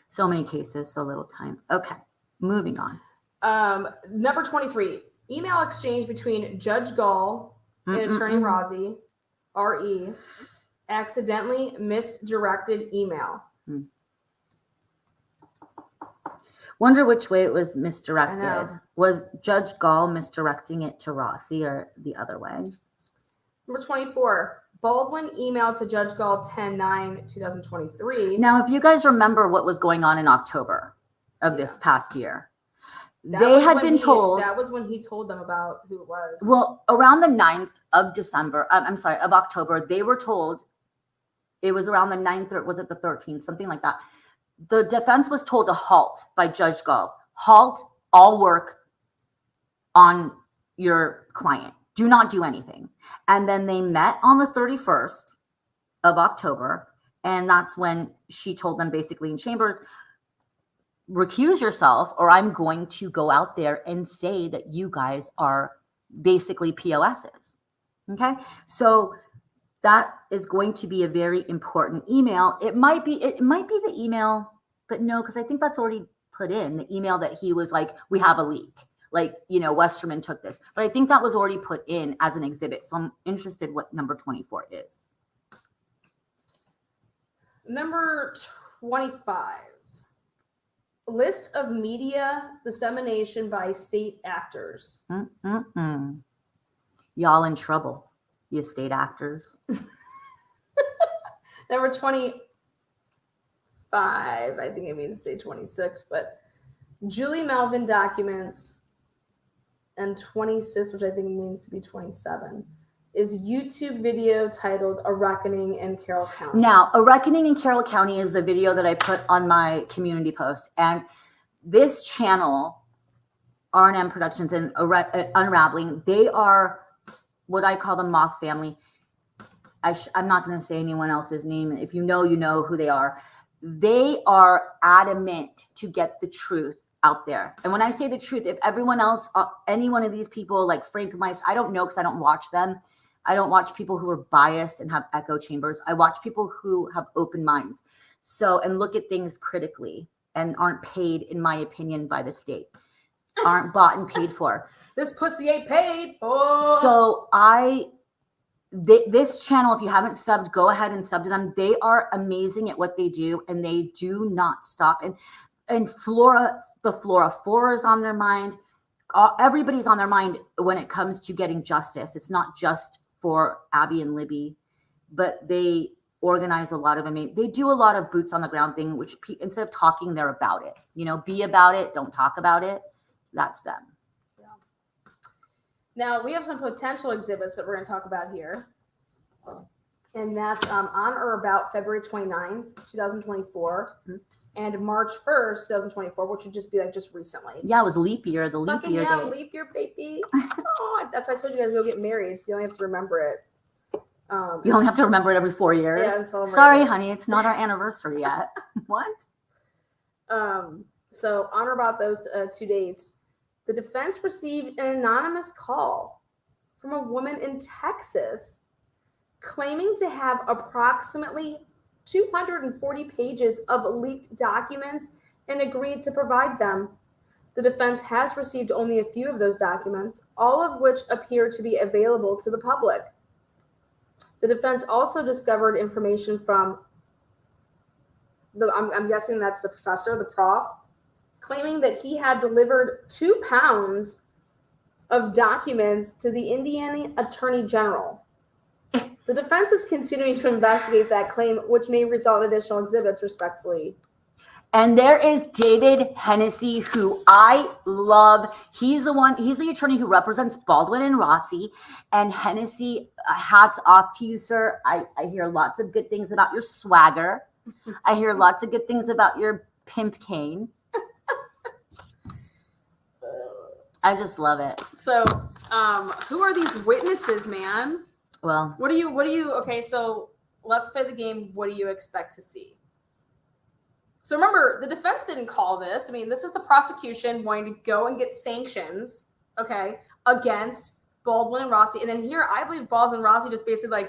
So many cases, so little time. Okay, moving on. Number 23, email exchange between Judge Gall and Attorney Rozzi, R.E., accidentally misdirected email. Wonder which way it was misdirected. Was Judge Gall misdirecting it to Rossi or the other way? Number 24, Baldwin emailed to Judge Gall 10/9/2023. Now, if you guys remember what was going on in October of this past year, they had been told. That was when he told them about who it was. Well, around the 9th of December, of October, they were told it was around the 9th or was it the 13th, something like that. The defense was told to halt by Judge Gall. Halt all work on your client. Do not do anything. And then they met on the 31st of October. And that's when she told them basically in chambers, recuse yourself or I'm going to go out there and say that you guys are basically POSs. Okay. So that is going to be a very important email. It might be the email, but no, because I think that's already put in the email that he was like, we have a leak. Like, Westerman took this, but I think that was already put in as an exhibit. So I'm interested what number 24 is. Number 25, list of media dissemination by state actors. Y'all in trouble, you state actors. Number 25, I think it means to say 26, but Julie Melvin documents, and 26, which I think means to be 27, is YouTube video titled A Reckoning in Carroll County. Now, A Reckoning in Carroll County is the video that I put on my community post. And this channel, R&M Productions and Unraveling, they are what I call the moth family. I'm not going to say anyone else's name. If you know who they are. They are adamant to get the truth out there. And when I say the truth, if everyone else, any one of these people like Frank Meister, I don't know because I don't watch them. I don't watch people who are biased and have echo chambers. I watch people who have open minds. So, and look at things critically and aren't paid, in my opinion, by the state, aren't bought and paid for. This pussy ain't paid for. So this channel, if you haven't subbed, go ahead and sub to them. They are amazing at what they do and they do not stop. And Flora is on their mind. Everybody's on their mind when it comes to getting justice. It's not just for Abby and Libby, but they organize a lot of they do a lot of boots on the ground thing, which instead of talking, they're about it. Be about it, don't talk about it. That's them. Yeah. Now we have some potential exhibits that we're going to talk about here. And that's on or about February 29th, 2024, and March 1st, 2024, which would just be like just recently. Yeah, it was leap year, the leap year day. Leap year, baby. Oh, that's why I told you guys to go get married. So you only have to remember it. You only have to remember it every 4 years. Yeah, sorry, honey, it's not our anniversary yet. What? So on or about those 2 dates, the defense received an anonymous call from a woman in Texas claiming to have approximately 240 pages of leaked documents and agreed to provide them. The defense has received only a few of those documents, all of which appear to be available to the public. The defense also discovered information from I'm guessing that's the professor, the prof, claiming that he had delivered 2 pounds of documents to the Indiana Attorney General. The defense is continuing to investigate that claim, which may result in additional exhibits, respectfully. And there is David Hennessy, who I love. He's the attorney who represents Baldwin and Rossi. And Hennessy, hats off to you, sir. I hear lots of good things about your swagger. I hear lots of good things about your pimp cane. I just love it. So, who are these witnesses, man? Well, what do you, okay, so let's play the game. What do you expect to see? So remember, the defense didn't call this. I mean, this is the prosecution wanting to go and get sanctions, okay, against Baldwin and Rossi. And then here, I believe Baldwin and Rossi just basically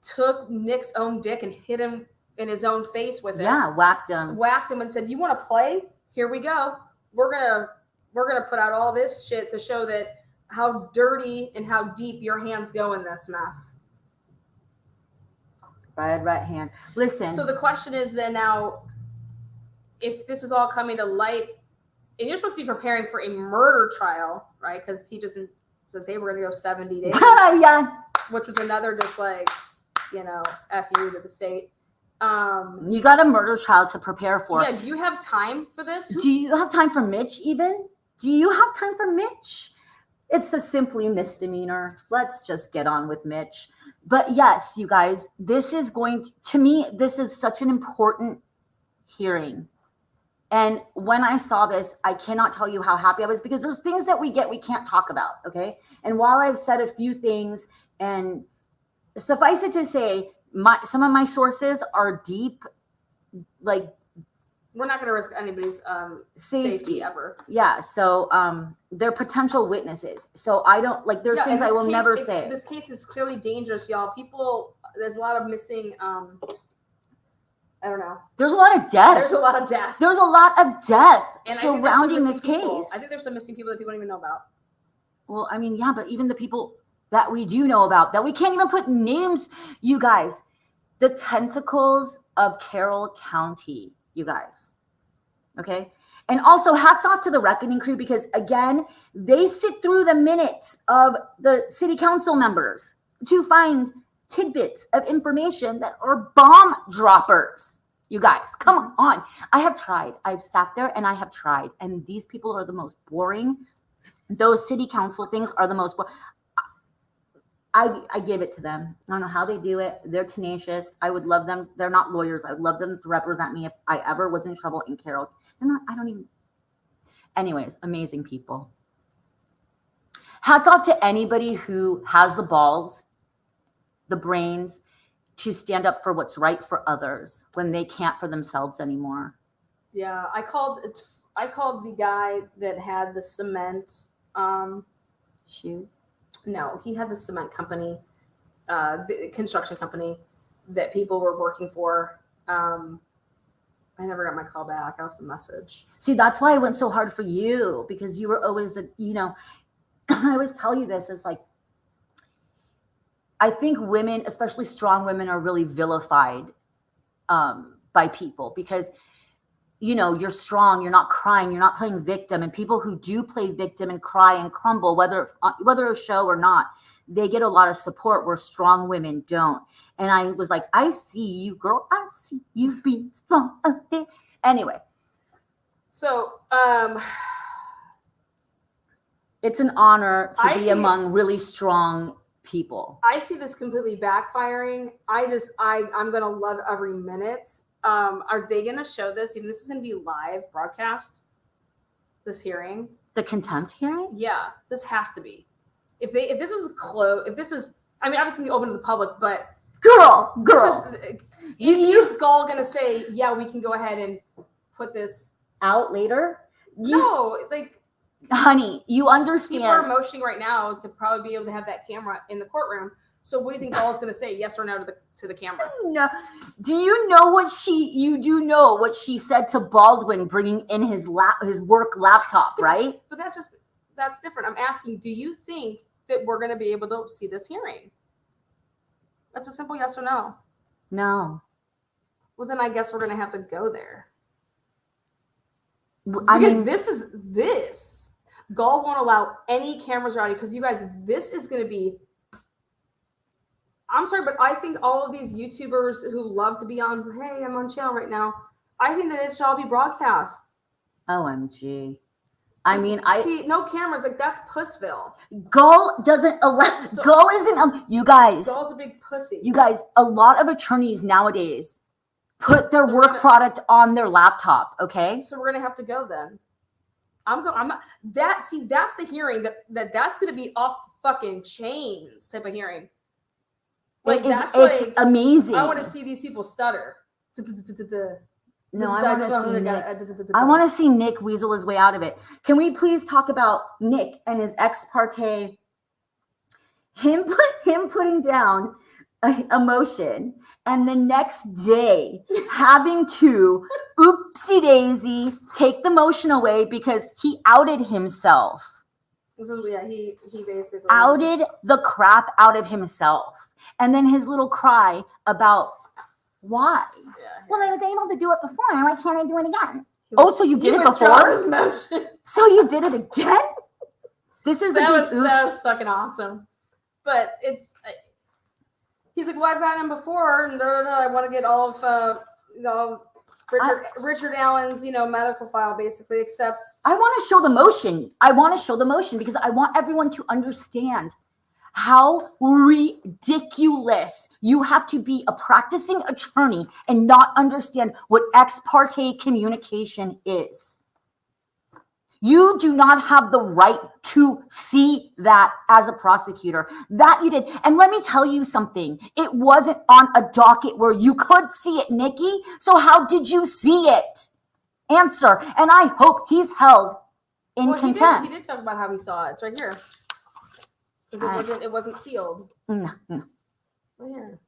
took Nick's own dick and hit him in his own face with it. Yeah, whacked him and said, "You want to play? Here we go. We're gonna put out all this shit to show that how dirty and how deep your hands go in this mess." Right hand. Listen. So the question is then now, if this is all coming to light, and you're supposed to be preparing for a murder trial, right? Because he just says, "Hey, we're gonna go 70 days." Yeah. Which was another just F you to the state. You got a murder trial to prepare for. Yeah. Do you have time for this? Do you have time for Mitch even? Do you have time for Mitch? It's a simply misdemeanor. Let's just get on with Mitch. But yes, you guys, this is to me, this is such an important hearing. And when I saw this, I cannot tell you how happy I was, because there's things that we can't talk about, okay? And while I've said a few things, and suffice it to say, some of my sources are deep, we're not going to risk anybody's safety ever. Yeah. So they're potential witnesses. So I don't there's things I will never say. This case is clearly dangerous, y'all. There's a lot of missing. I don't know. There's a lot of death. There's a lot of death. There's a lot of death and surrounding this people. case. I think there's some missing people that people don't even know about. Well, I mean, yeah, but even the people that we do know about, that we can't even put names, you guys, the tentacles of Carroll County. You guys. Okay. And also hats off to the Reckoning crew, because again, they sit through the minutes of the city council members to find tidbits of information that are bomb droppers. You guys, come on. I have tried. I've sat there and I have tried. And these people are the most boring. Those city council things are the most boring. I give it to them. I don't know how they do it. They're tenacious. I would love them. They're not lawyers. I would love them to represent me if I ever was in trouble in Carroll. Anyways, amazing people. Hats off to anybody who has the balls, the brains to stand up for what's right for others when they can't for themselves anymore. Yeah, I called the guy that had the cement shoes. No, he had the cement company, the construction company that people were working for. I never got my call back. I left a message. See, that's why it went so hard for you, because you were always I always tell you this, is I think women, especially strong women, are really vilified by people because, you're strong, you're not crying, you're not playing victim. And people who do play victim and cry and crumble, whether a show or not, they get a lot of support where strong women don't. And I was like, I see you, girl. I see you being strong out there. Anyway. So, it's an honor to be among really strong people. I see this completely backfiring. I'm going to love every minute. Are they going to show this? Even this is going to be live broadcast, this hearing. The contempt hearing? Yeah, this has to be. If this is closed, I mean, obviously open to the public, but girl, is Gall going to say, yeah, we can go ahead and put this out later? No, like, honey, you understand. People are motioning right now to probably be able to have that camera in the courtroom. So what do you think Gall is going to say? Yes or no to the camera? No. Do you know what she said to Baldwin bringing in his work laptop, right? But that's different. I'm asking, do you think that we're going to be able to see this hearing? That's a simple yes or no. No. Well, then I guess we're going to have to go there. This. Gall won't allow any cameras around you because you guys, this is going to be. I'm sorry, but I think all of these YouTubers who love to be on, hey, I'm on channel right now. I think that it should all be broadcast. OMG. I mean, I see no cameras. Like, that's Pussville. Gall doesn't allow. Gall isn't. You guys. Gall's a big pussy. You guys. A lot of attorneys nowadays put their work product on their laptop. Okay. So we're gonna have to go then. That's the hearing that's gonna be off the fucking chains type of hearing. Like, it's amazing. I want to see these people stutter. No, I want to see Nick weasel his way out of it. Can we please talk about Nick and his ex parte? Him putting down a motion, and the next day having to oopsie daisy take the motion away because he outed himself. He basically outed the crap out of himself, and then his little cry about why. Well, I was able to do it before. Why can't I do it again? So you did it before? His motion. So you did it again? That was fucking awesome. But he's like, well, I've gotten him before, and I want to get all of Richard Allen's medical file basically. Except I want to show the motion. Because I want everyone to understand how ridiculous you have to be a practicing attorney and not understand what ex parte communication is. You do not have the right to see that as a prosecutor. That you did. And let me tell you something. It wasn't on a docket where you could see it, Nikki. So how did you see it? Answer. And I hope he's held in contempt. He did talk about how he saw it. It's right here. Because it wasn't sealed. No. Right here.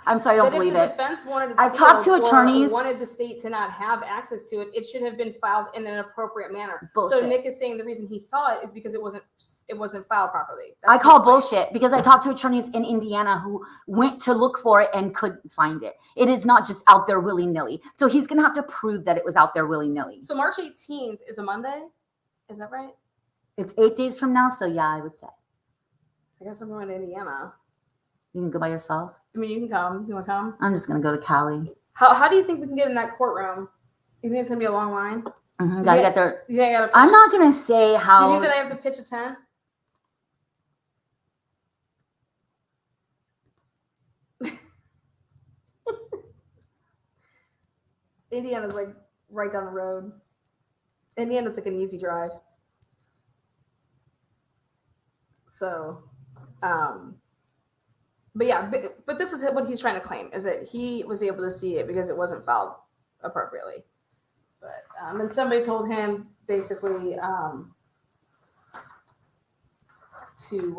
I'm sorry, I don't believe it. If the defense wanted it I've talked to attorneys. Wanted the state to not have access to it, it should have been filed in an appropriate manner. Bullshit. So Nick is saying the reason he saw it is because it wasn't filed properly. I call bullshit because I talked to attorneys in Indiana who went to look for it and couldn't find it. It is not just out there willy-nilly. So he's going to have to prove that it was out there willy-nilly. So March 18th is a Monday? Is that right? It's 8 days from now, so yeah, I would say. I guess I'm going to Indiana. You can go by yourself? I mean, you can come. You want to come? I'm just going to go to Cali. How do you think we can get in that courtroom? You think it's going to be a long line? Mm-hmm. Gotta get there. Yeah, I'm not going to say how. You think that I have to pitch a tent? Indiana's like right down the road. Indiana's like an easy drive. So, but yeah, but this is what he's trying to claim, is that he was able to see it because it wasn't filed appropriately. But and somebody told him basically to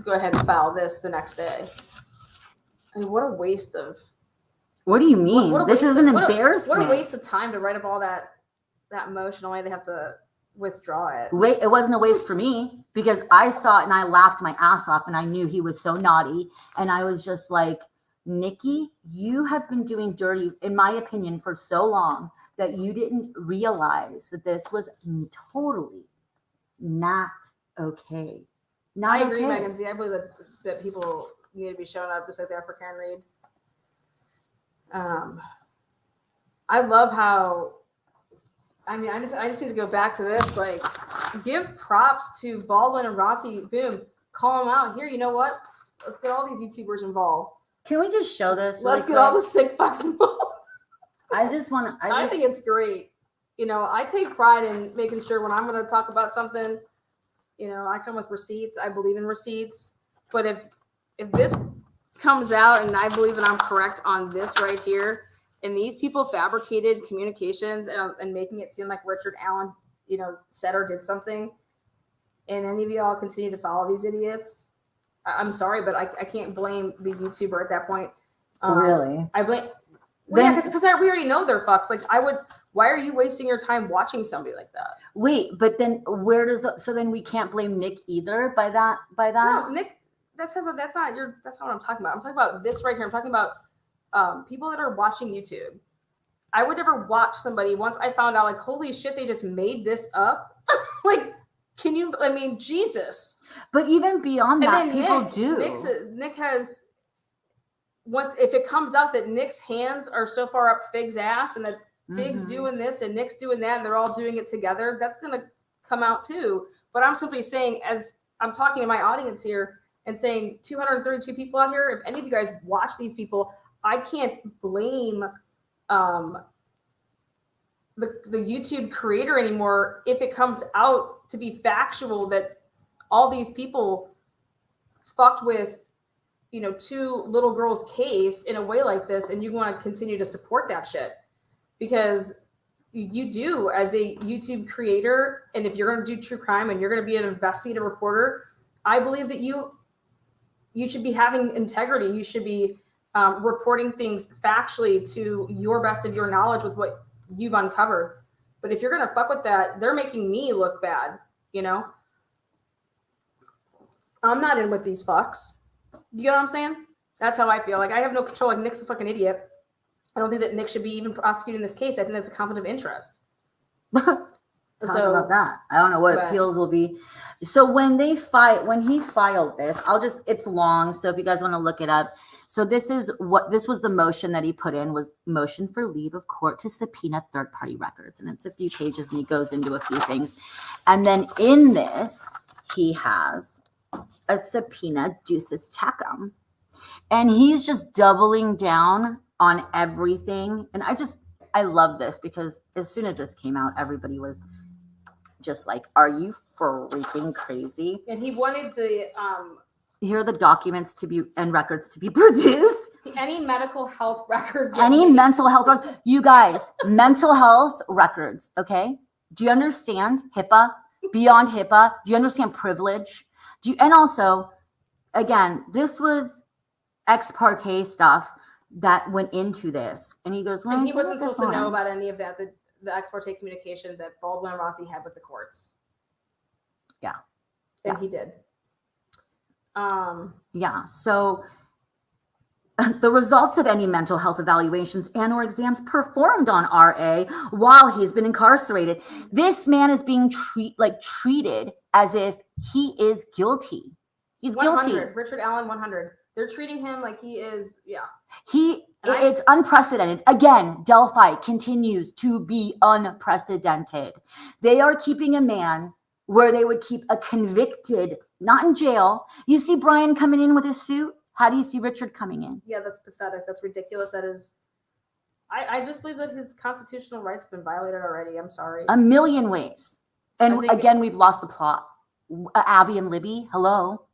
go ahead and file this the next day. I mean, what a waste of. What do you mean? This is an embarrassment. What a waste of time to write up all that motion. Only they have to withdraw it. Wait, it wasn't a waste for me because I saw it and I laughed my ass off and I knew he was so naughty. And I was just like, Nikki, you have been doing dirty, in my opinion, for so long that you didn't realize that this was totally not okay. Not I agree, okay. Megan Z. I believe that people need to be showing up just like they are for Karen Reed. I love how. I mean, I just need to go back to this. Like, give props to Baldwin and Rossi. Boom, call them out here. You know what? Let's get all these YouTubers involved. Can we just show this? Really Let's get all the sick fucks involved. I just want to. I think it's great. You know, I take pride in making sure when I'm going to talk about something, you know, I come with receipts. I believe in receipts. But if this comes out and I believe that I'm correct on this right here, and these people fabricated communications and making it seem like Richard Allen, you know, said or did something, and any of y'all continue to follow these idiots, I'm sorry, but I can't blame the YouTuber at that point. Really? I blame. Well, yeah, because we already know they're fucks. Like, why are you wasting your time watching somebody like that? Wait, but then where does so then we can't blame Nick either by that? No, Nick, that's not what I'm talking about. I'm talking about this right here. I'm talking about people that are watching YouTube. I would never watch somebody once I found out, like, holy shit, they just made this up. Like, Jesus. But even beyond that, people do. Nick has. Once if it comes out that Nick's hands are so far up Fig's ass and that Fig's doing this and Nick's doing that and they're all doing it together, that's going to come out too. But I'm simply saying, as I'm talking to my audience here and saying 232 people out here, if any of you guys watch these people, I can't blame the YouTube creator anymore if it comes out to be factual that all these people fucked with, you know, two little girls' case in a way like this, and you want to continue to support that shit because you do as a YouTube creator. And if you're going to do true crime and you're going to be an investigative reporter, I believe that you should be having integrity. You should be reporting things factually to your best of your knowledge with what you've uncovered. But if you're going to fuck with that, they're making me look bad. You know, I'm not in with these fucks. You know what I'm saying? That's how I feel. Like, I have no control. Like, Nick's a fucking idiot. I don't think that Nick should be even prosecuting this case. I think that's a conflict of interest. Talk about that. I don't know what appeals will be. So when he filed this, it's long. So if you guys want to look it up. So this was the motion that he put in, was motion for leave of court to subpoena third-party records. And it's a few pages and he goes into a few things. And then in this, he has a subpoena ducis tecum, and he's just doubling down on everything. And I love this because as soon as this came out, everybody was just like, are you freaking crazy? And he wanted here are the documents and records to be produced. Any medical health records. Mental health records. You guys, mental health records, okay? Do you understand HIPAA? Beyond HIPAA? Do you understand privilege? And also, again, this was ex parte stuff that went into this. And he goes, well, and he wasn't supposed to know about any of that, the ex parte communication that Baldwin and Rossi had with the courts. Yeah. And he did. Yeah. So the results of any mental health evaluations and or exams performed on RA while he's been incarcerated. This man is being treated as if he is guilty. He's 100. guilty. Richard Allen, 100. They're treating him like he is, yeah. It's unprecedented. Again, Delphi continues to be unprecedented. They are keeping a man where they would keep a convicted, not in jail. You see Brian coming in with his suit? How do you see Richard coming in? Yeah, that's pathetic. That's ridiculous. That is, I just believe that his constitutional rights have been violated already. I'm sorry. A million ways. And again, we've lost the plot. Abby and Libby, hello.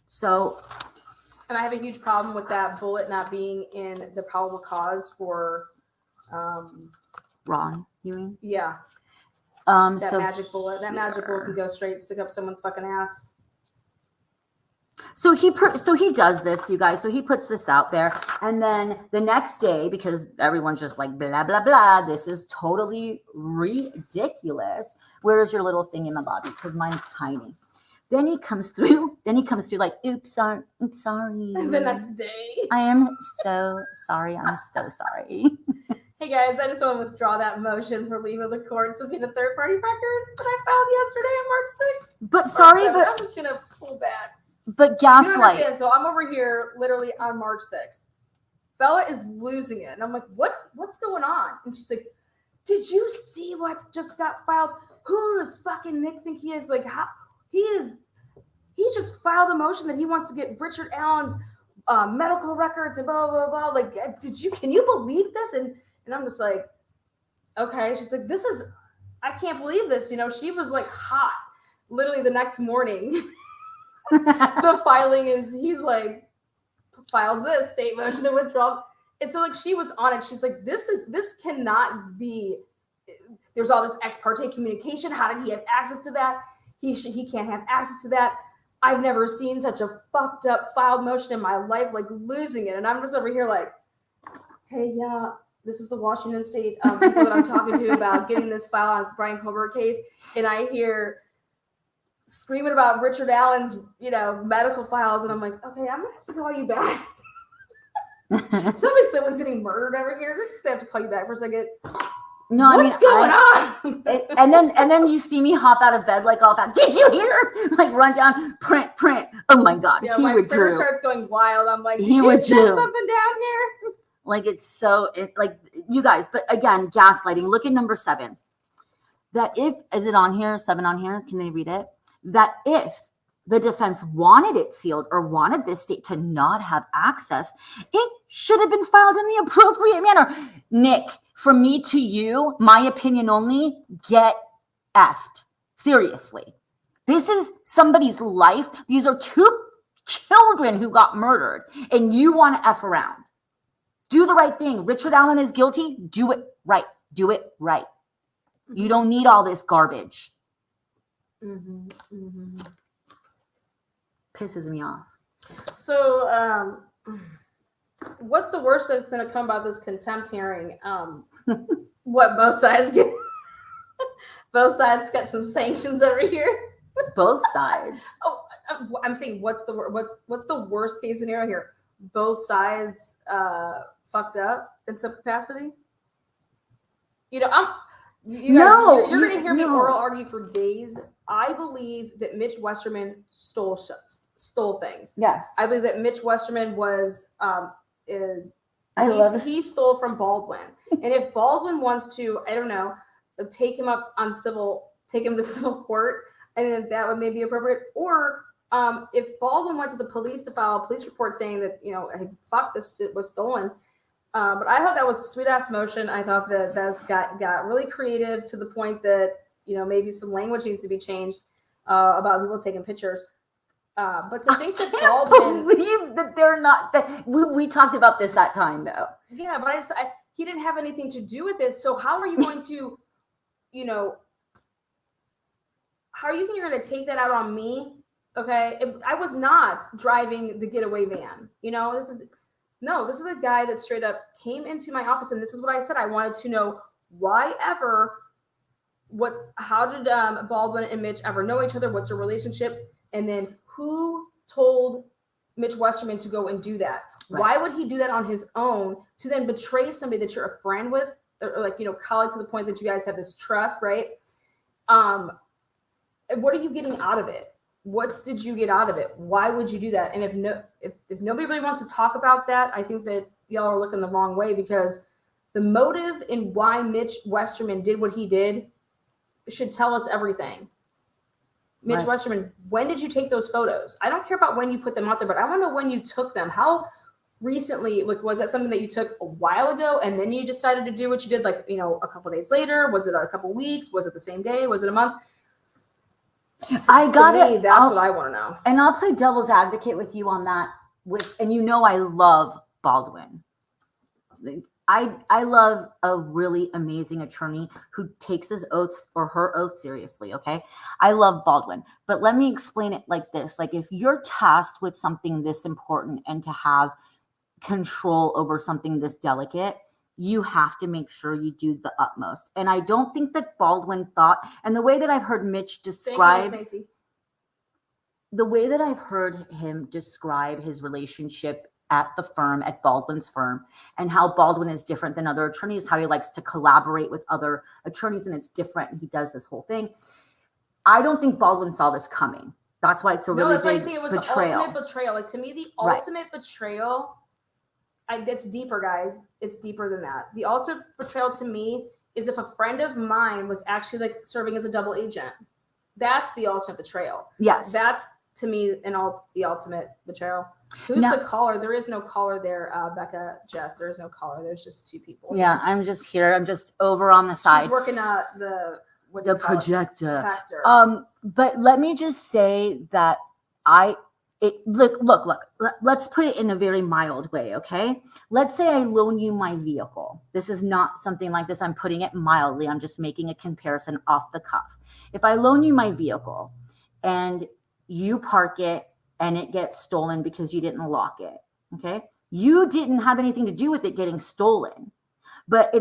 So. And I have a huge problem with that bullet not being in the probable cause for. Ron, you mean? Yeah. Magic bullet. That magic bullet can go straight, stick up someone's fucking ass. So he does this, you guys. So he puts this out there, and then the next day, because everyone's just like blah blah blah, this is totally ridiculous. Where's your little thing in my body? Because mine's tiny. Then he comes through. Like, oops, sorry. The next day, I am so sorry. I'm so sorry. Hey guys, I just want to withdraw that motion for leaving the court subpoena the third-party records that I filed yesterday on March 6th. But sorry, but I'm just gonna pull back. But You don't gaslight. understand. So I'm over here literally on March 6th. Bella is losing it, and I'm like, what's going on? And she's like, did you see what just got filed? Who does fucking Nick think he is? Like, how he just filed a motion that he wants to get Richard Allen's medical records and blah blah blah. Like, can you believe this? And I'm just like, okay. She's like, I can't believe this. You know, she was like hot. Literally the next morning, the filing is, he's like, files this state motion to withdraw. And so like she was on it. She's like, this cannot be. There's all this ex parte communication. How did he have access to that? He can't have access to that. I've never seen such a fucked up filed motion in my life, like losing it. And I'm just over here like, hey, yeah, this is the Washington State people that I'm talking to about getting this file on Brian Colbert case. And I hear screaming about Richard Allen's, medical files. And I'm like, okay, I'm going to have to call you back. Sounds like someone's getting murdered over here. I'm just going to have to call you back for a second. No, What's going on? And then you see me hop out of bed like all that. Did you hear? Like run down, print. Oh my God, yeah, he my withdrew. printer starts going wild. I'm like, did He you withdrew. send something down here? Like it's so like you guys. But again, gaslighting. Look at number 7. That if is it on here? 7 on here? Can they read it? That if the defense wanted it sealed or wanted this state to not have access, it should have been filed in the appropriate manner. Nick, from me to you, my opinion only, get effed. Seriously. This is somebody's life. These are 2 children who got murdered, and you want to F around. Do the right thing. Richard Allen is guilty. Do it right. Do it right. Mm-hmm. You don't need all this garbage. Mm-hmm. Mm-hmm. Pisses me off. So, what's the worst that's going to come about this contempt hearing? What both sides get? Both sides got some sanctions over here. Both sides. Oh, I'm saying what's the worst case scenario here? Both sides fucked up in some capacity. You guys, you're going to hear me oral argue for days. I believe that Mitch Westerman stole things. Yes. I believe that Mitch Westerman was he stole from Baldwin. And if Baldwin wants to, I don't know, take him to civil court, I think that would maybe be appropriate. Or if Baldwin went to the police to file a police report saying that, hey, fuck, this shit was stolen. But I thought that was a sweet ass motion. I thought that's got really creative to the point that, maybe some language needs to be changed about people taking pictures. But to think that Baldwin, believe that they're not. We talked about this that time though. Yeah, but he didn't have anything to do with this. So how are you going to, how do you think you're going to take that out on me? Okay, I was not driving the getaway van. This is a guy that straight up came into my office, and this is what I said. I wanted to know how did Baldwin and Mitch ever know each other? What's their relationship? And then who told Mitch Westerman to go and do that? Right. Why would he do that on his own to then betray somebody that you're a friend with, or colleague, to the point that you guys have this trust, right? What are you getting out of it? What did you get out of it? Why would you do that? And if nobody really wants to talk about that, I think that y'all are looking the wrong way, because the motive in why Mitch Westerman did what he did should tell us everything. Mitch Westerman, when did you take those photos? I don't care about when you put them out there, but I want to know when you took them. How recently? Was that something that you took a while ago and then you decided to do what you did, a couple of days later? Was it a couple of weeks? Was it the same day? Was it a month? That's what I want to know. And I'll play devil's advocate with you on that. I love Baldwin. I love a really amazing attorney who takes his oaths or her oath seriously, okay? I love Baldwin. But let me explain it like this. Like, if you're tasked with something this important and to have control over something this delicate, you have to make sure you do the utmost. And I don't think that Baldwin thought, and the way that I've heard Mitch describe, the way that I've heard him describe his relationship at the firm, at Baldwin's firm, and how Baldwin is different than other attorneys, how he likes to collaborate with other attorneys, and it's different, and he does this whole thing. I don't think Baldwin saw this coming. That's why it's a really that's why I big think it was betrayal. the ultimate betrayal. Like, to me, the ultimate betrayal, it's deeper, guys. It's deeper than that. The ultimate betrayal to me is if a friend of mine was actually like serving as a double agent. That's the ultimate betrayal. Yes. That's, to me, the ultimate betrayal. Who's the caller? There is no caller there, Becca, Jess. There is no caller. There's just two people. Yeah, I'm just here. I'm just over on the side. She's working the projector. Factor. But let me just say that look, let's put it in a very mild way, okay? Let's say I loan you my vehicle. This is not something like this. I'm putting it mildly. I'm just making a comparison off the cuff. If I loan you my vehicle and you park it and it gets stolen because you didn't lock it, okay? You didn't have anything to do with it getting stolen. But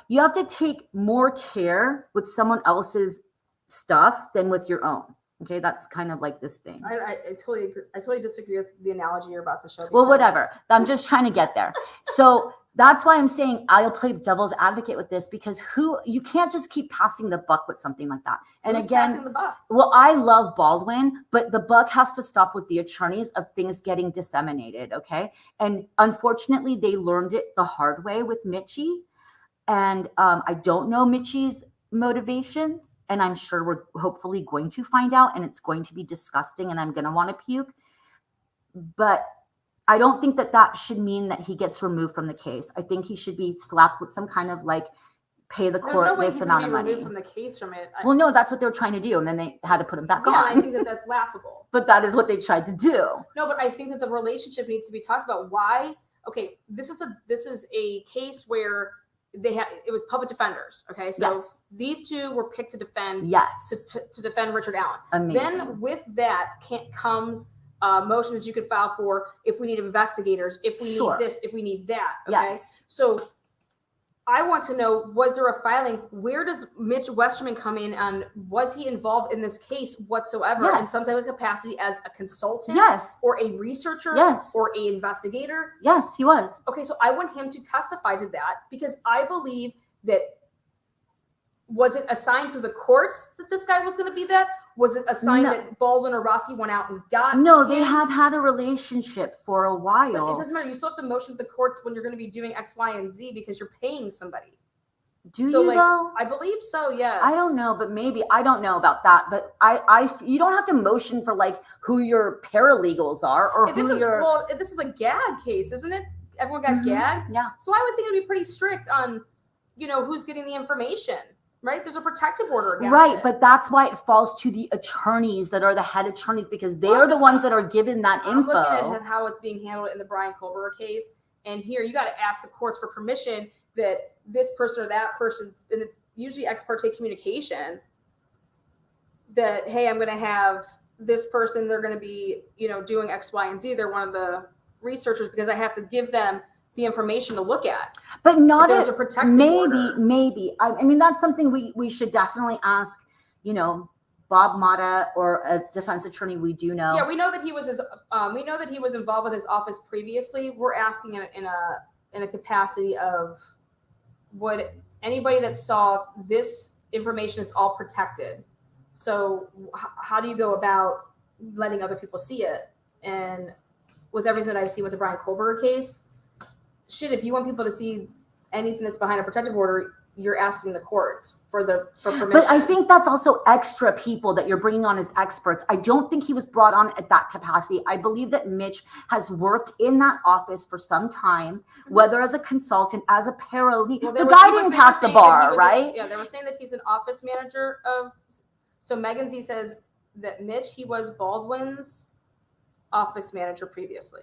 you have to take more care with someone else's stuff than with your own. Okay, that's kind of like this thing. I totally agree. I totally disagree with the analogy you're about to show. Well, whatever. I'm just trying to get there. So that's why I'm saying I'll play devil's advocate with this, because you can't just keep passing the buck with something like that. And Who's again, passing the buck? Well, I love Baldwin, but the buck has to stop with the attorneys of things getting disseminated. Okay, and unfortunately, they learned it the hard way with Mitchie. And I don't know Mitchie's motivations, and I'm sure we're hopefully going to find out, and it's going to be disgusting, and I'm going to want to puke. But I don't think that should mean that he gets removed from the case. I think he should be slapped with some kind of like pay the court this amount of money. From the case from it. Well, no, that's what they were trying to do, and then they had to put him back on. Yeah, I think that's laughable. But that is what they tried to do. No, but I think that the relationship needs to be talked about. Why? Okay, this is a case where it was public defenders. Okay, so these two were picked to defend. To defend Richard Allen. Amazing. Then with that comes motions that you could file for if we need investigators, if we need this, if we need that. Okay, so I want to know, was there a filing? Where does Mitch Westerman come in, and was he involved in this case whatsoever in some type of capacity as a consultant or a researcher or a investigator? Yes, he was. Okay, so I want him to testify to that, because I believe that, was it assigned through the courts that this guy was going to be that? Was it assigned that Baldwin or Rossi went out and got No, they have had a relationship for a while. But it doesn't matter. You still have to motion to the courts when you're going to be doing X, Y, and Z, because you're paying somebody. Do you though? I believe so, yes. I don't know, but maybe. I don't know about that. But you don't have to motion for like who your paralegals are or this is a gag case, isn't it? Everyone got gagged? Yeah. So I would think it'd be pretty strict on, who's getting the information. Right? There's a protective order against it. But that's why it falls to the attorneys that are the head attorneys, because they are the ones that are given that info. I'm looking at how it's being handled in the Brian Culver case. And here you got to ask the courts for permission that this person or that person, and it's usually ex parte communication, that, hey, I'm going to have this person, they're going to be, doing X, Y, and Z. They're one of the researchers, because I have to give them the information to look at, but not as a protective order. Maybe. I mean, that's something we should definitely ask. Bob Mata, or a defense attorney we do know. Yeah, we know that he was involved with his office previously. We're asking in a capacity of, would anybody that saw this information is all protected? So how do you go about letting other people see it? And with everything that I've seen with the Brian Culver case. If you want people to see anything that's behind a protective order, you're asking the courts for permission. But I think that's also extra people that you're bringing on as experts. I don't think he was brought on at that capacity. I believe that Mitch has worked in that office for some time, whether as a consultant, as a paralegal. Well, the guy didn't pass the bar, right? They were saying that he's an office manager of. So Megan Z says that Mitch, he was Baldwin's office manager previously.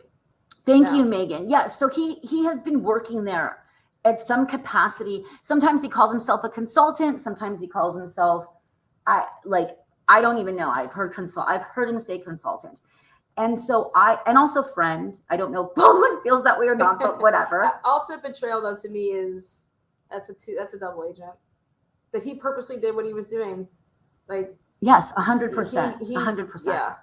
Thank you, Megan. Yeah, so he has been working there at some capacity. Sometimes he calls himself a consultant. Sometimes he calls himself, I don't even know. I've heard him say consultant. And so and also friend. I don't know if Baldwin feels that way or not, but whatever. Ultimate betrayal, though, to me is that's a double agent. That he purposely did what he was doing. Like, yes, 100%. 100%. Yeah.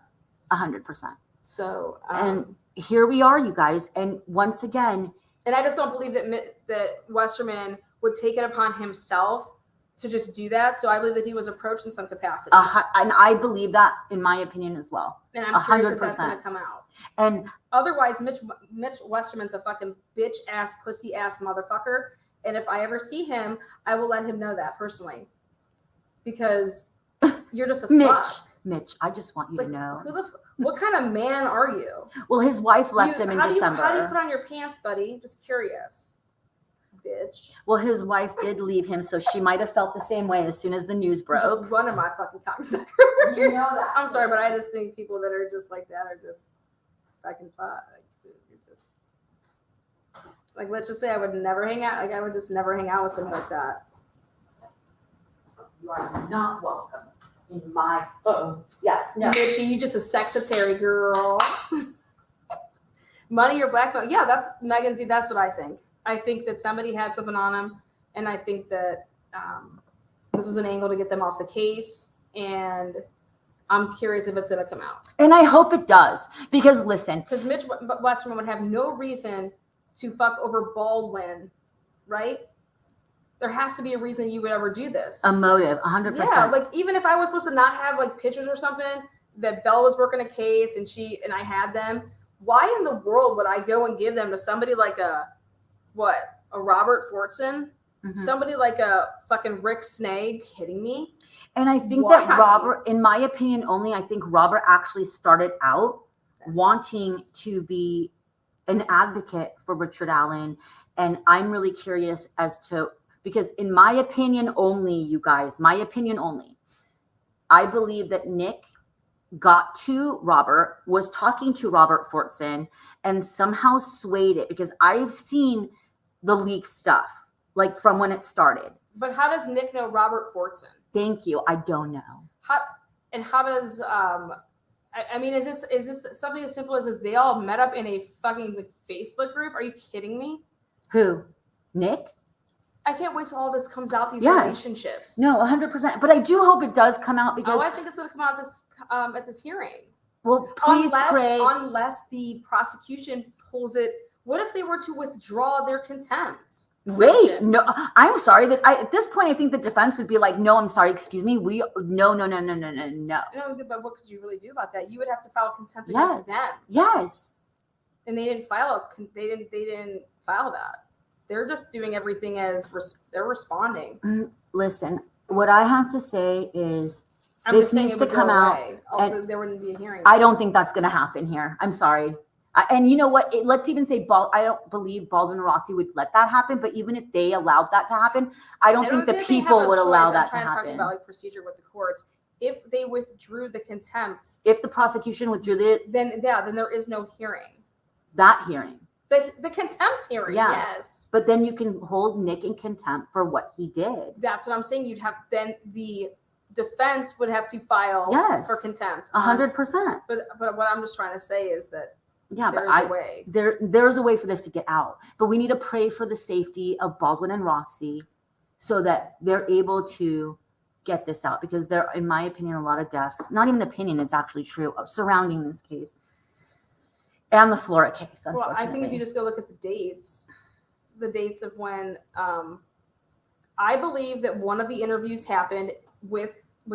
100%. So, and here we are, you guys. And once again, and I just don't believe that Westerman would take it upon himself to just do that. So I believe that he was approached in some capacity. And I believe that, in my opinion, as well. And I'm curious if that's going to come out. And otherwise, Mitch Westerman's a fucking bitch ass, pussy ass motherfucker. And if I ever see him, I will let him know that personally, because you're just a fuck. Mitch, I just want you to know. What kind of man are you? Well, his wife left him in December. How do you put on your pants, buddy? Just curious. Bitch. Well, his wife did leave him, so she might have felt the same way as soon as the news broke. Just running my fucking cocksucker. You know that. I'm sorry, but I just think people that are just like that are just fucking fuck. Like, let's just say I would never hang out. Like, I would just never hang out with somebody like that. You are not welcome in my. Yes, no. Mitchie, you just a sexatary girl. Money or blackmail? Yeah, that's Megan. See, that's what I think. I think that somebody had something on him, and I think that this was an angle to get them off the case. And I'm curious if it's going to come out. And I hope it does, because listen, because Mitch Westerman would have no reason to fuck over Baldwin, right? There has to be a reason you would ever do this. A motive, 100%. Yeah, like even if I was supposed to not have like pictures or something, that Belle was working a case and I had them, why in the world would I go and give them to somebody like a Robert Fortson? Mm-hmm. Somebody like a fucking Rick Snag? Kidding me? And I think that Robert, in my opinion only, I think Robert actually started out wanting to be an advocate for Richard Allen. And I'm really curious as to, because in my opinion only, you guys, my opinion only, I believe that Nick got to Robert, was talking to Robert Fortson, and somehow swayed it, because I've seen the leak stuff, like from when it started. But how does Nick know Robert Fortson? Thank you. I don't know. How does I mean, is this something as simple as they all met up in a fucking Facebook group? Are you kidding me? Who? Nick? I can't wait till all this comes out. These relationships. No, 100%. But I do hope it does come out, because I think it's going to come out at this hearing. Well, please pray. Unless the prosecution pulls it. What if they were to withdraw their contempt? Wait, no, I'm sorry that at this point, I think the defense would be like, no, I'm sorry, excuse me. No. No, but what could you really do about that? You would have to file contempt against them. Yes. And they didn't file that. They're just doing everything as they're responding. Listen, what I have to say is this needs to come out. There wouldn't be a hearing. I don't think that's going to happen here. I'm sorry. And you know what? Let's even say I don't believe Baldwin and Rossi would let that happen. But even if they allowed that to happen, I don't think the people would allow that to happen. I'm talking about like procedure with the courts. If they withdrew the contempt, if the prosecution withdrew it, then there is no hearing. That hearing. The contempt hearing, yes. But then you can hold Nick in contempt for what he did. That's what I'm saying. Then the defense would have to file for contempt. 100%. But what I'm just trying to say is that there's a way for this to get out. But we need to pray for the safety of Baldwin and Rossi so that they're able to get this out, because there, in my opinion, a lot of deaths, not even opinion, it's actually true, surrounding this case. And the Flora case, unfortunately. Well, I think if you just go look at the dates of when I believe that one of the interviews happened when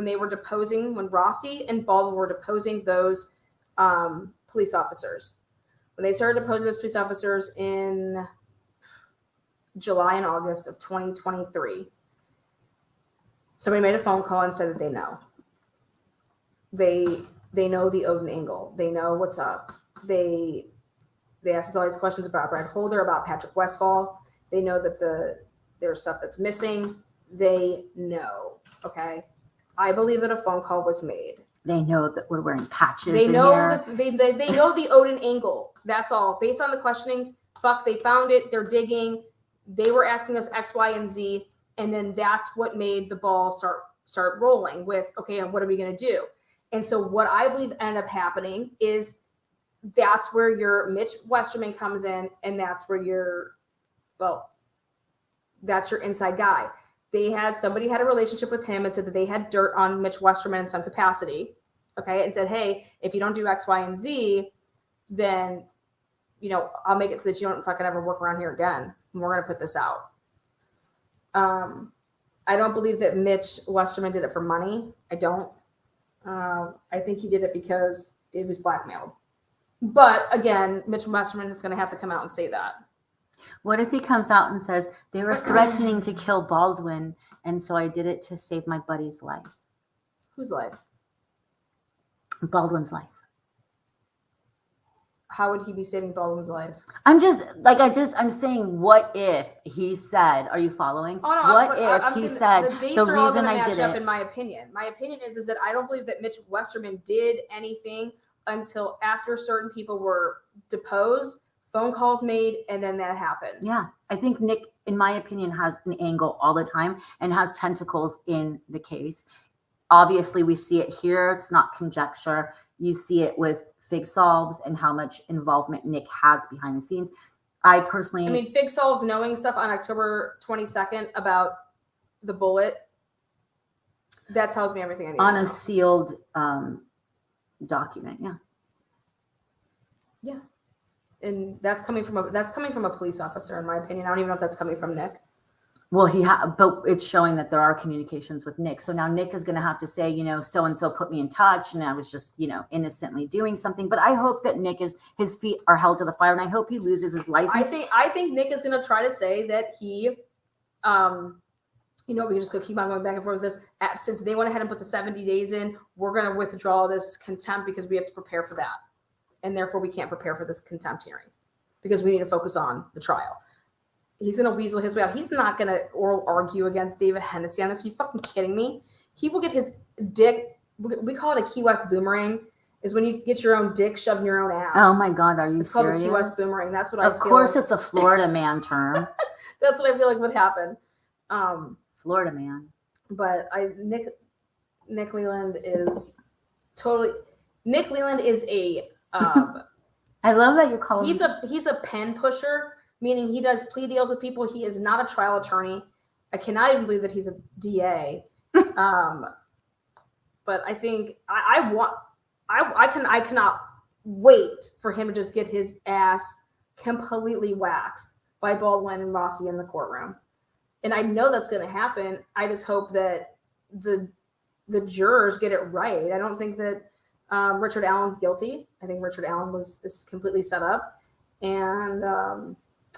they were deposing, when Rossi and Baldwin were deposing those police officers. When they started deposing those police officers in July and August of 2023, somebody made a phone call and said that they know. They know the Odin angle. They know what's up. They asked us all these questions about Brad Holder, about Patrick Westfall. They know that there's stuff that's missing. They know. Okay. I believe that a phone call was made. They know that we're wearing patches. They know that they know the Odin angle. That's all. Based on the questionings, they found it. They're digging. They were asking us X, Y, and Z, and then that's what made the ball start rolling with, okay, and what are we going to do? And so what I believe ended up happening is that's where your Mitch Westerman comes in, and that's where that's your inside guy. Somebody had a relationship with him and said that they had dirt on Mitch Westerman in some capacity, okay, and said, hey, if you don't do X, Y, and Z, then, I'll make it so that you don't fucking ever work around here again. And we're going to put this out. I don't believe that Mitch Westerman did it for money. I don't. I think he did it because it was blackmailed. But again, Mitch Westerman is going to have to come out and say that. What if he comes out and says, they were threatening to kill Baldwin, and so I did it to save my buddy's life? Whose life? Baldwin's life. How would he be saving Baldwin's life? I'm saying, what if he said, are you following? Oh, no, what if he said, the dates the are all reason gonna I match did up it? in my opinion. My opinion is that I don't believe that Mitch Westerman did anything until after certain people were deposed, phone calls made, and then that happened. Yeah, I think Nick, in my opinion, has an angle all the time and has tentacles in the case. Obviously, we see it here. It's not conjecture. You see it with Fig Solves and how much involvement Nick has behind the scenes. I mean, Fig Solves knowing stuff on October 22nd about the bullet, that tells me everything I need on to a know. sealed document. Yeah. Yeah. And that's coming from a police officer, in my opinion. I don't even know if that's coming from Nick. Well, but it's showing that there are communications with Nick. So now Nick is going to have to say, so-and-so put me in touch, and I was just, innocently doing something. But I hope that his feet are held to the fire, and I hope he loses his license. I think Nick is going to try to say that he, we can just keep on going back and forth with this. Since they went ahead and put the 70 days in, we're going to withdraw this contempt because we have to prepare for that. And therefore, we can't prepare for this contempt hearing because we need to focus on the trial. He's going to weasel his way out. He's not going to oral argue against David Hennessy on this. Are you fucking kidding me? He will get his dick. We call it a Key West boomerang. Is when you get your own dick shoved in your own ass. Oh my God, are you serious? It's called a Key West boomerang. That's what I feel. Of course, it's a Florida man term. That's what I feel like would happen. Florida man. But Nick Leland is totally. Nick Leland is a. I love that you call him. He's a pen pusher, meaning he does plea deals with people. He is not a trial attorney. I cannot even believe that he's a DA. But I think I cannot wait for him to just get his ass completely waxed by Baldwin and Rossi in the courtroom. And I know that's going to happen. I just hope that the jurors get it right. I don't think that Richard Allen's guilty. I think Richard Allen is completely set up. And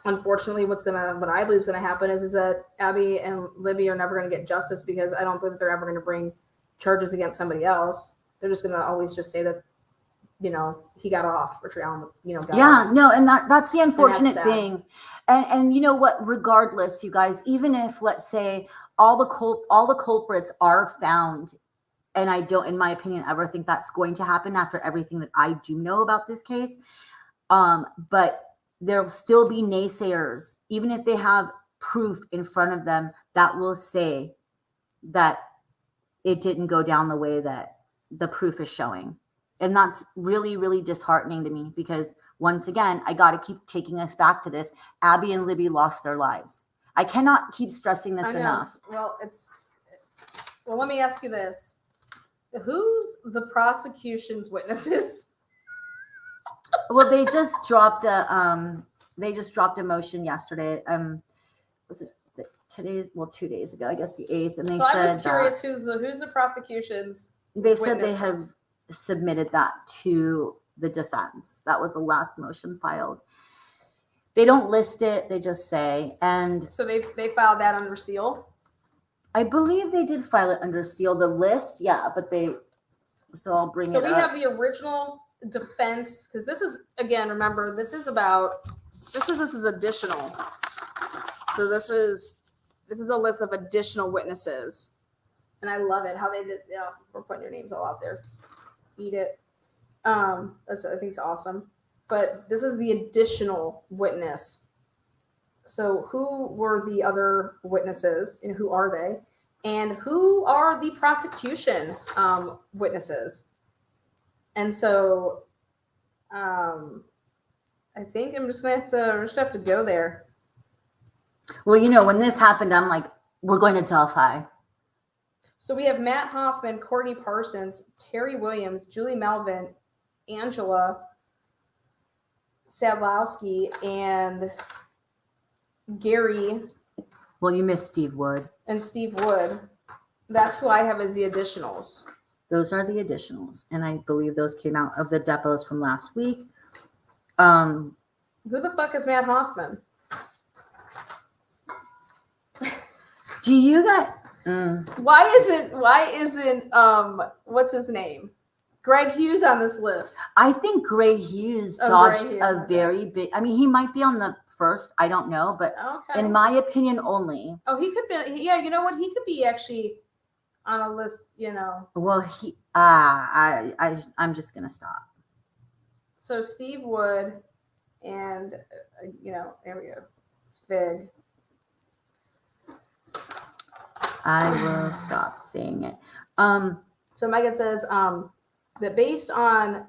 unfortunately, what I believe is going to happen is that Abby and Libby are never going to get justice because I don't believe that they're ever going to bring charges against somebody else. They're just going to always just say that, he got off. Richard Allen, got off. No, and that's the unfortunate thing. And you know what? Regardless, you guys, even if, let's say, all the culprits are found, and I don't, in my opinion, ever think that's going to happen after everything that I do know about this case. But there'll still be naysayers, even if they have proof in front of them that will say that it didn't go down the way that the proof is showing. And that's really, really disheartening to me because once again, I got to keep taking us back to this. Abby and Libby lost their lives. I cannot keep stressing this enough. Well, let me ask you this. Who's the prosecution's witnesses? Well, they just dropped a motion yesterday. Was it 2 days ago, I guess the 8th, and they said I was curious who's the prosecution's they said they have submitted that to the defense. That was the last motion filed. They don't list it, they just say. And so they filed that under seal? I believe they did file it under seal. The list, yeah, but so I'll bring it up. So we have the original defense, because this is, again, remember, this is additional. So this is a list of additional witnesses. And I love it how they did, we're putting your names all out there. Eat it. I think it's awesome. But this is the additional witness. So who were the other witnesses and who are they? And who are the prosecution witnesses? And so I think I'm just gonna have to go there. Well, when this happened, I'm like, we're going to Delphi. So we have Matt Hoffman, Courtney Parsons, Terry Williams, Julie Melvin, Angela, Sadlowski and Gary Well, you missed Steve Wood. and Steve Wood. That's who I have as the additionals. Those are the additionals. And I believe those came out of the depots from last week. Who the fuck is Matt Hoffman? Do you got... Why isn't what's his name? Greg Hughes on this list. I think Gray Hughes dodged a very big... I mean, he might be on the first. I don't know. But in my opinion only... Oh, he could be... Yeah, you know what? He could be actually on a list, Well, I'm just going to stop. So Steve Wood and, there we go. Fig. I will stop saying it. So Megan says that based on...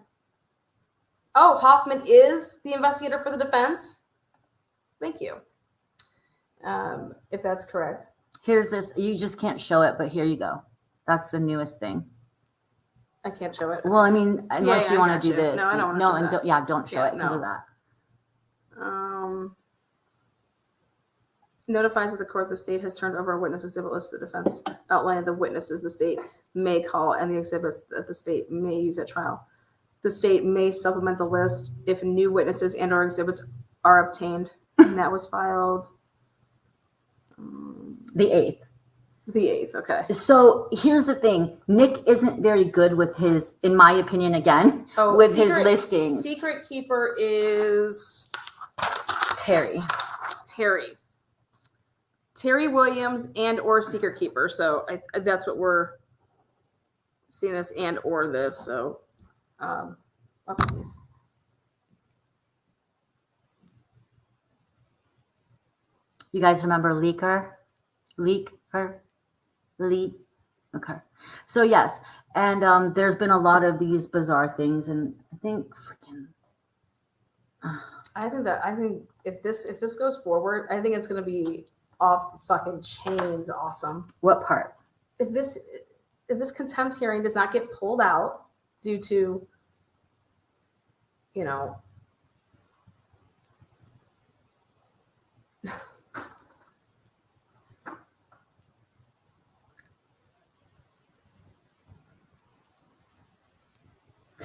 Oh, Hoffman is the investigator for the defense? Thank you. If that's correct. Here's this. You just can't show it, but here you go. That's the newest thing. I can't show it. Well, I mean, unless you want to do this. No, I don't want to show that. Don't show it because of that. Notifies that the court the state has turned over a witness exhibit list to the defense, outlining the witnesses the state may call and the exhibits that the state may use at trial. The state may supplement the list if new witnesses and or exhibits are obtained. And that was filed the 8th. The 8th, okay. So here's the thing. Nick isn't very good with his, in my opinion, again, with his listings. Secret keeper is Terry Williams and or secret keeper. So that's what we're seeing, this and or this. So, please. You guys remember Leaker? Okay. So yes, and there's been a lot of these bizarre things, and I think I think if this goes forward, I think it's going to be off fucking chains awesome. What part? If this contempt hearing does not get pulled out due to,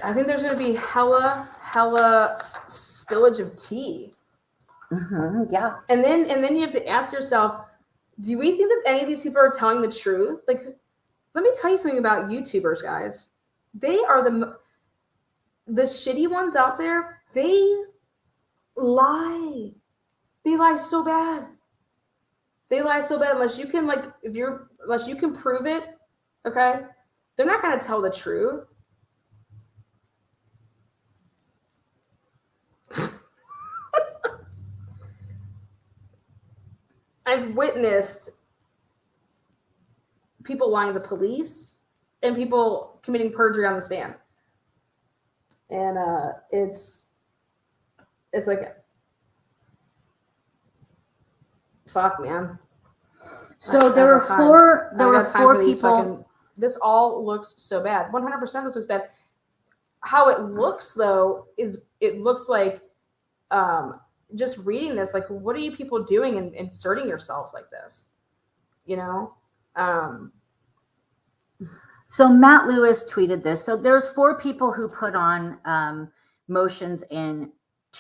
I think there's going to be hella spillage of tea. Mm-hmm, yeah. And then you have to ask yourself, do we think that any of these people are telling the truth? Like, let me tell you something about YouTubers, guys. They are the shitty ones out there. They lie. They lie so bad. Unless you can unless you can prove it, okay? They're not going to tell the truth. I've witnessed people lying to the police and people committing perjury on the stand. And it's like, fuck, man. So there were four people. This all looks so bad. 100% this looks bad. How it looks, though, is it looks like just reading this, like, what are you people doing and inserting yourselves like this? So Matt Lewis tweeted this. So there's 4 people who put on motions in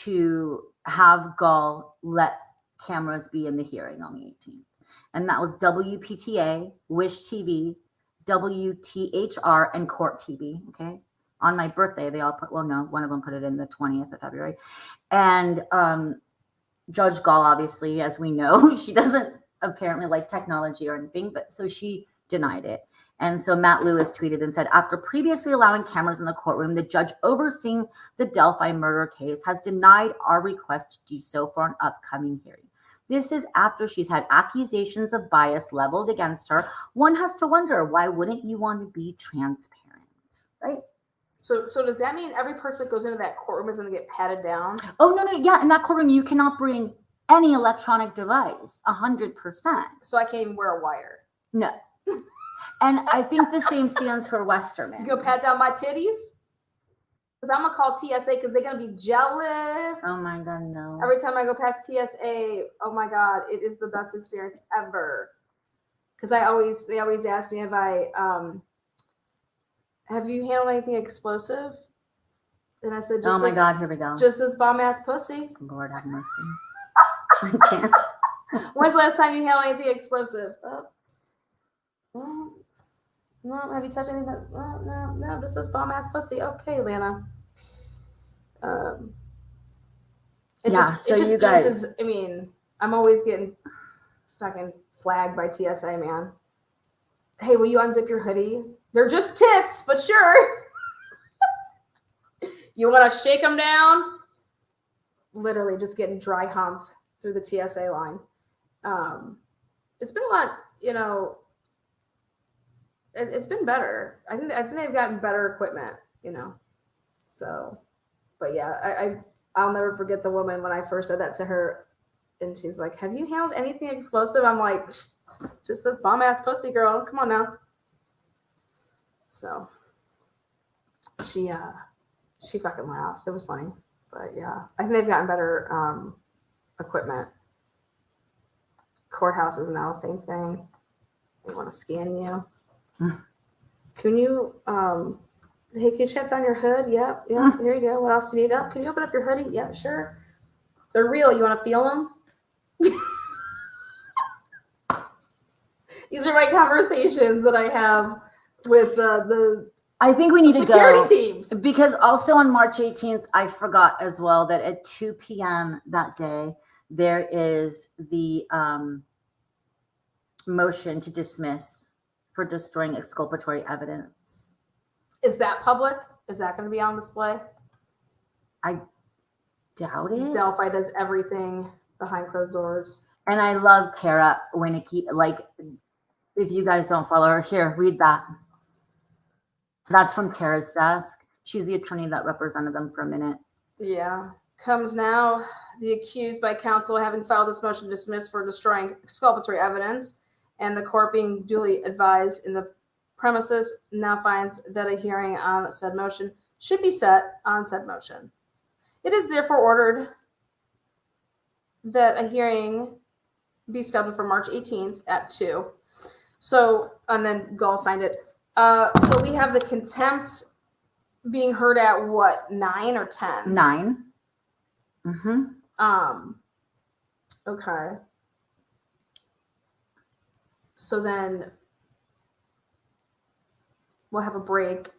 to have Gall let cameras be in the hearing on the 18th. And that was WPTA, Wish TV, WTHR, and Court TV. Okay. On my birthday, they all put, well, no, one of them put it in the 20th of February. And Judge Gall, obviously, as we know, she doesn't apparently like technology or anything, but so she denied it. And so Matt Lewis tweeted and said, after previously allowing cameras in the courtroom, the judge overseeing the Delphi murder case has denied our request to do so for an upcoming hearing. This is after she's had accusations of bias leveled against her. One has to wonder, why wouldn't you want to be transparent, right? So does that mean every person that goes into that courtroom is going to get patted down? Oh, no. Yeah, in that courtroom, you cannot bring any electronic device, 100%. So I can't even wear a wire? No. And I think the same stands for Westerman. You go pat down my titties? because I'm gonna call TSA because they're gonna be jealous. Oh my God, no. Every time I go past TSA, oh my God, it is the best experience ever. Because they always ask me if I have you handled anything explosive? And I said, just oh my this, God, here we go. just this bomb ass pussy. Lord have mercy. I can't. When's the last time you handled anything explosive? No, have you touched anything? No, just this bomb ass pussy. Okay, Lana. You guys. I mean, I'm always getting fucking flagged by TSA, man. Hey, will you unzip your hoodie? They're just tits, but sure. You want to shake them down? Literally just getting dry humped through the TSA line. It's been a lot, it's been better. I think they've gotten better equipment, So, but yeah, I'll never forget the woman when I first said that to her, and she's like, "Have you handled anything explosive?" I'm like, "Just this bomb ass pussy, girl. Come on now." So she fucking laughed. It was funny, but yeah, I think they've gotten better equipment. Courthouses now, same thing. They want to scan you. Can you hey, can you check on your hood? Yep, here you go. What else do you need? Up? Can you open up your hoodie? Yep, sure. They're real. You want to feel them? These are my conversations that I have with the I think we need to go. Security teams. Because also on March 18th, I forgot as well that at 2 p.m. that day, there is the motion to dismiss for destroying exculpatory evidence. Is that public? Is that going to be on display? I doubt it. Delphi does everything behind closed doors. And I love Kara Winicky. Like, if you guys don't follow her, here, read that. That's from Kara's desk. She's the attorney that represented them for a minute. Yeah. Comes now, the accused by counsel having filed this motion to dismiss for destroying exculpatory evidence, and the court being duly advised in the premises now finds that a hearing on said motion should be set on said motion. It is therefore ordered that a hearing be scheduled for March 18th at 2. So, and then Gall signed it. So we have the contempt being heard at what, 9 or 10? 9. Mm-hmm. Okay. So then we'll have a break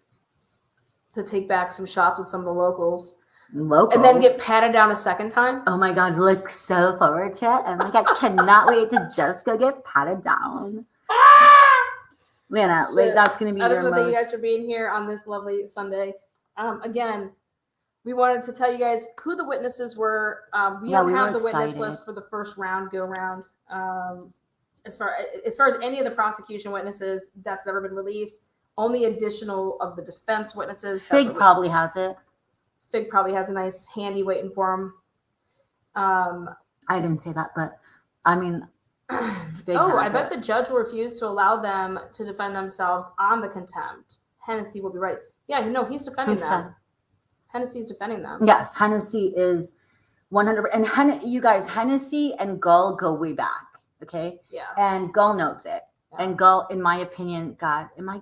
to take back some shots with some of the locals. And then get patted down a second time. Oh my God, look so forward to it. Oh my God, cannot wait to just go get patted down. Lana, like that's going to be I just your want to thank you guys for being here on this lovely Sunday. Again, we wanted to tell you guys who the witnesses were. We don't have the witness list for the first round go round. As far as any of the prosecution witnesses, that's never been released. Only additional of the defense witnesses. Fig probably has it. Fig probably has a nice handy waiting for him. I didn't say that, but I mean, Fig I bet the judge will refuse to allow them to defend themselves on the contempt. Hennessy will be right. Yeah, no, he's defending them. Hennessy's defending them. Yes, Hennessy is 100%. And you guys, Hennessy and Gull go way back. Okay. Yeah. And Gull knows it. Yeah. And Gull, in my opinion, God, I'm not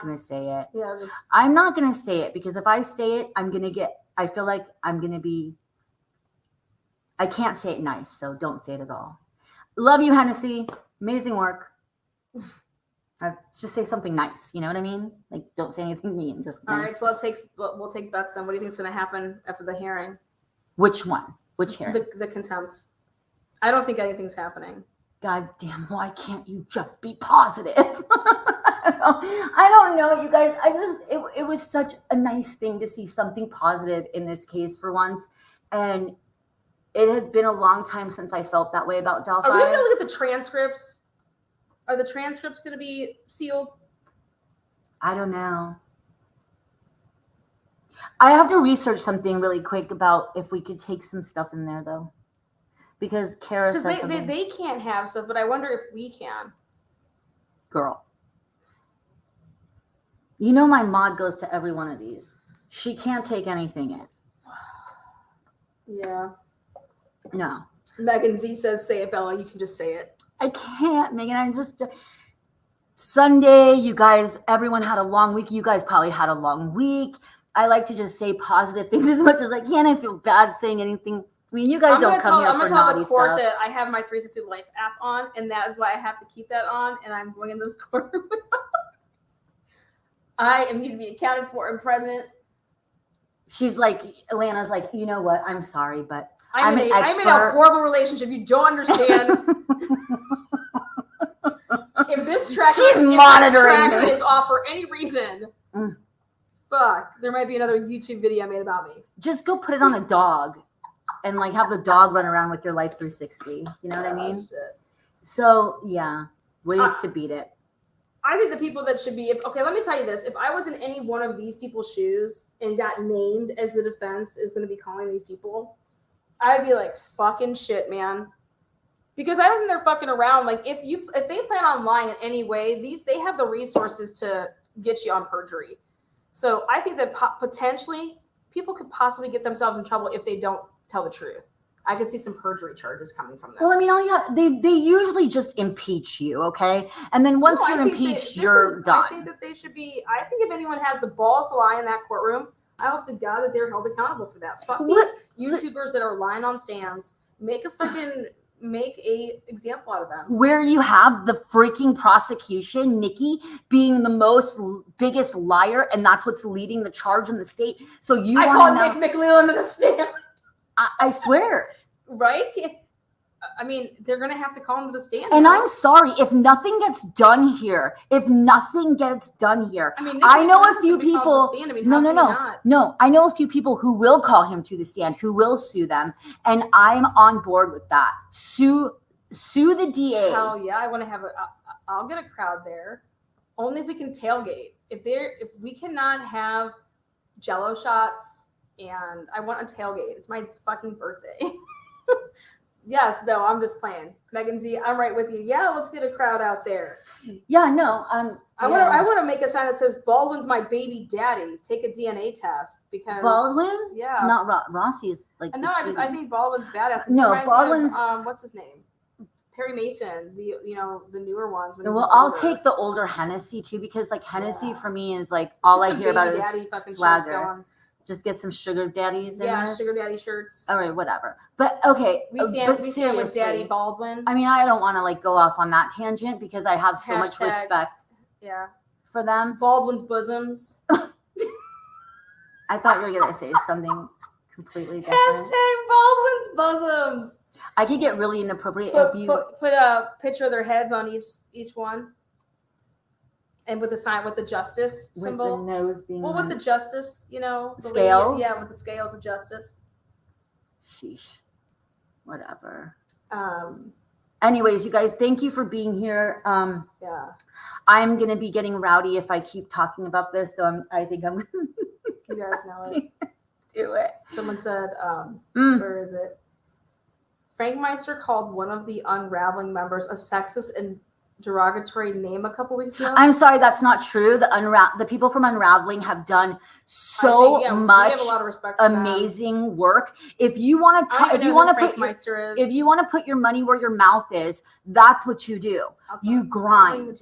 going to say it. Yeah. I'm not going to say it because if I say it, I feel like I'm going to be, I can't say it nice. So don't say it at all. Love you, Hennessy. Amazing work. Just say something nice. You know what I mean? Like, don't say anything mean. Just all nice. right. So we'll take bets then. What do you think is going to happen after the hearing? Which one? Which hearing? The contempt. I don't think anything's happening. God damn, why can't you just be positive? I don't know, you guys. It was such a nice thing to see something positive in this case for once. And it had been a long time since I felt that way about Delphi. Are we going to look at the transcripts? Are the transcripts going to be sealed? I don't know. I have to research something really quick about if we could take some stuff in there, though. Because Kara said something. They can't have stuff, but I wonder if we can. Girl. You know my mod goes to every one of these. She can't take anything in. Yeah. No. Megan Z says, say it, Bella. You can just say it. I can't, Megan. I just... Sunday, you guys, everyone had a long week. You guys probably had a long week. I like to just say positive things as much as I can. I feel bad saying anything. I mean, you guys don't come here for naughty stuff. I'm going to tell the court that I have my 360 Life app on, and that is why I have to keep that on, and I'm going in this court. I am need to be accounted for and present. She's like, Alana's like, you know what? I'm sorry, but I'm in a horrible relationship. You don't understand. If this tracker is off for any reason, fuck, there might be another YouTube video made about me. Just go put it on a dog and like have the dog run around with your Life 360. You know what I mean? Shit. So yeah, ways to beat it. I think the people that should be, let me tell you this. If I was in any one of these people's shoes and got named as the defense is going to be calling these people, I'd be like, fucking shit, man. Because I don't think they're fucking around. Like if they plan on lying in any way, they have the resources to get you on perjury. So I think that potentially people could possibly get themselves in trouble if they don't tell the truth. I could see some perjury charges coming from this. Well, I mean, they usually just impeach you, okay? And then once you're impeached, you're done. I think that they should be. I think if anyone has the balls to lie in that courtroom, I hope to God that they're held accountable for that. Fuck these YouTubers that are lying on stands. Make a example out of them. Where you have the freaking prosecution, Nikki, being the biggest liar, and that's what's leading the charge in the state. So I call Nick McLeland to the stand. I swear. Right? I mean, they're going to have to call him to the stand. And I'm sorry, if nothing gets done here, I mean, I know a few people. No. I know a few people who will call him to the stand, who will sue them. And I'm on board with that. Sue the DA. Hell yeah. I want to I'll get a crowd there. Only if we can tailgate. If we cannot have Jello shots, and I want a tailgate. It's my fucking birthday. Yes, no, I'm just playing. Megan Z, I'm right with you. Yeah, let's get a crowd out there. Yeah, no, I want to make a sign that says Baldwin's my baby daddy. Take a DNA test because Baldwin? Yeah, not Rossi is like. No, I think Baldwin's badass. No, Baldwin's. What's his name? Perry Mason. The newer ones. Well, I'll take the older Hennessy too because like Hennessy for me is like all I hear about is swagger. Just get some sugar daddies in this. Sugar daddy shirts. All right, whatever. But okay, we stand with Daddy Baldwin. I mean, I don't want to like go off on that tangent because I have so much respect. Yeah. For them. Baldwin's bosoms. I thought you were gonna say something completely different. Hashtag Baldwin's bosoms. I could get really inappropriate if you put a picture of their heads on each one. And with the sign, with the justice symbol. With the nose being... Well, with the justice, the scales? Yeah, with the scales of justice. Sheesh. Whatever. Anyways, you guys, thank you for being here. Yeah. I'm going to be getting rowdy if I keep talking about this, so I think I'm... You guys know it. Do it. Someone said, where is it? Frank Meister called one of the Unraveling members a sexist and derogatory name a couple weeks ago. I'm sorry, that's not true. The people from Unraveling have done so much we have a lot of respect for amazing work. If you want to put your money where your mouth is, that's what you do. You grind.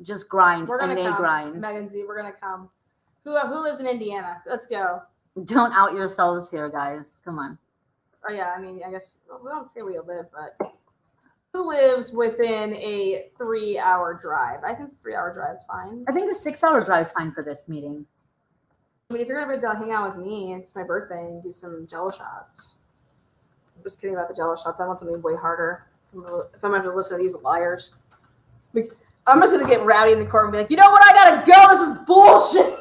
Just grind, and they grind. Megan Z, we're gonna come. Who lives in Indiana? Let's go. Don't out yourselves here, guys. Come on. Oh yeah, I mean, I guess we don't say we live, but. Who lives within a 3-hour drive? I think 3-hour drive's fine. I think the 6-hour drive's fine for this meeting. I mean, if you're gonna hang out with me, it's my birthday, and do some Jello shots. I'm just kidding about the Jello shots. I want something way harder. If I'm gonna have to listen to these liars, I'm just gonna get rowdy in the court and be like, you know what? I gotta go. This is bullshit.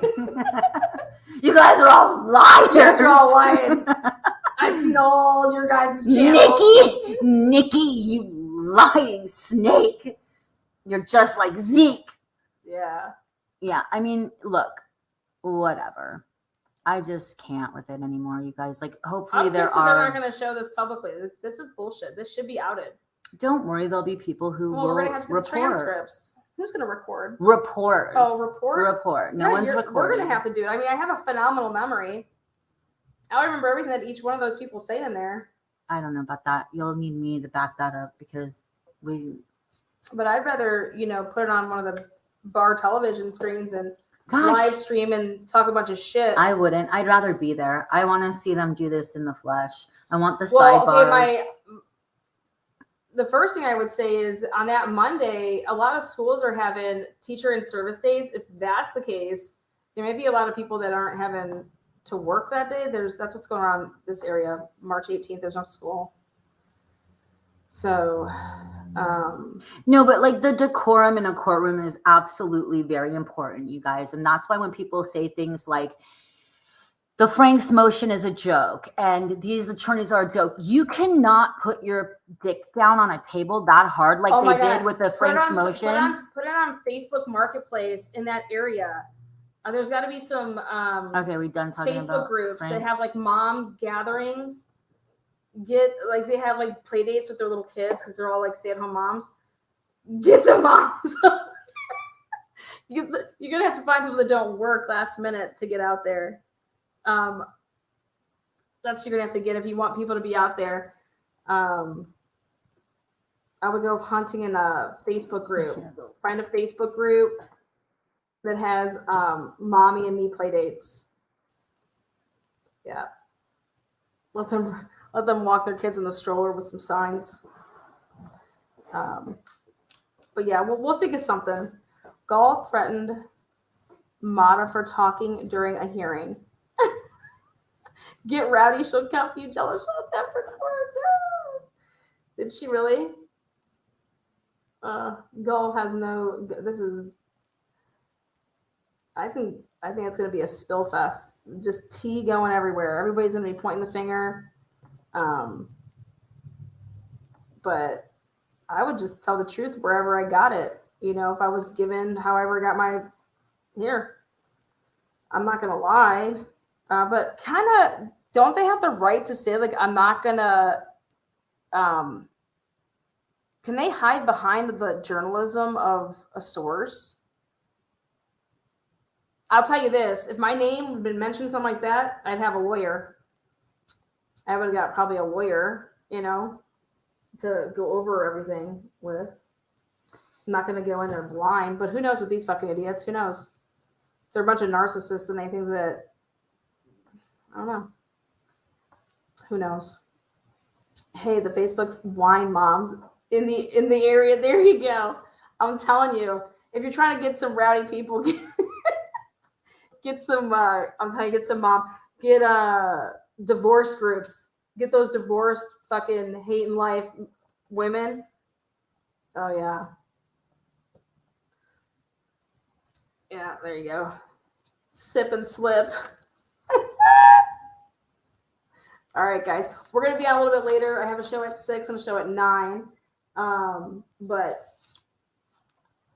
You guys are all liars. You guys are all lying. I've seen all your guys' channels. Nikki, you lying snake. You're just like Zeke. Yeah, I mean, look, whatever. I just can't with it anymore, you guys. Like, hopefully they're not going to show this publicly. This is bullshit. This should be outed. Don't worry, there'll be people who will we're going to have to get transcripts. Who's going to record? Report. Oh, report? Report. No Yeah, one's We're recording. going to have to do it. I mean, I have a phenomenal memory. I remember everything that each one of those people say in there. I don't know about that. You'll need me to back that up because But I'd rather, put it on one of the bar television screens and Gosh, live stream and talk a bunch of shit. I wouldn't. I'd rather be there. I want to see them do this in the flesh. I want the sidebars. The first thing I would say is on that Monday, a lot of schools are having teacher and service days. If that's the case, there may be a lot of people that aren't having to work that day. That's what's going on in this area. March 18th, there's no school. So, no, but like the decorum in a courtroom is absolutely very important, you guys. And that's why when people say things like, the Frank's motion is a joke and these attorneys are a joke, you cannot put your dick down on a table that hard like they did with the Frank's motion. Put it on Facebook Marketplace in that area. There's got to be some okay, we done talking Facebook about groups Frank's. that have like mom gatherings. They have like play dates with their little kids because they're all like stay-at-home moms. Get the moms. You're gonna have to find people that don't work last minute to get out there. That's what you're gonna have to get if you want people to be out there. I would go hunting in a Facebook group. Find a Facebook group that has mommy and me play dates. Yeah. Let them walk their kids in the stroller with some signs. But yeah, we'll think of something. Gall threatened Mata for talking during a hearing. Get rowdy, she'll count for you jealous shots after court. No. Did she really? Gall has no. This is. I think it's gonna be a spill fest. Just tea going everywhere. Everybody's gonna be pointing the finger. But I would just tell the truth wherever I got it. If I was given however I got my here. I'm not gonna lie. But kind of, don't they have the right to say, like, I'm not gonna, can they hide behind the journalism of a source? I'll tell you this, if my name had been mentioned, something like that, I'd have a lawyer. I would have got probably a lawyer, to go over everything with. I'm not gonna go in there blind, but who knows with these fucking idiots, who knows? They're a bunch of narcissists and they think that, I don't know. Who knows? Hey, the Facebook wine moms in the area. There you go. I'm telling you, if you're trying to get some rowdy people, get some. I'm telling you, get some mom. Get divorce groups. Get those divorce fucking hating life women. Oh yeah. Yeah, there you go. Sip and slip. All right, guys. We're going to be on a little bit later. I have a show at 6 and a show at 9. But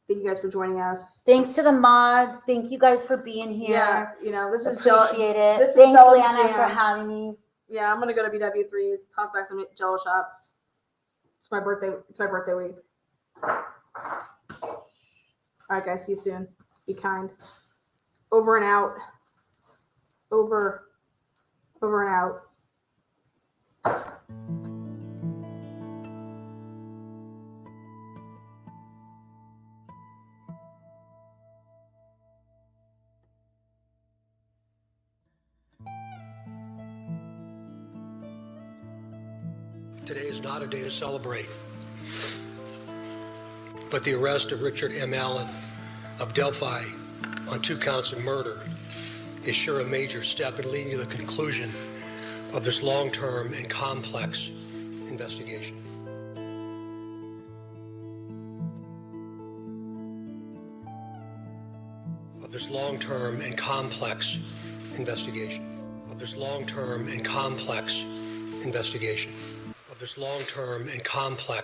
thank you guys for joining us. Thanks to the mods. Thank you guys for being here. Yeah, this is appreciate it. This Thanks, is Leanna, Jam. for having me. Yeah, I'm gonna go to BW3s, toss back some Jello shots. It's my birthday week. All right, guys. See you soon. Be kind. Over and out. Over and out. Today is not a day to celebrate, but the arrest of Richard M. Allen of Delphi on 2 counts of murder is sure a major step in leading to the conclusion of this long-term and complex investigation. Of this long-term and complex investigation. Of this long-term and complex investigation. Of this long-term and complex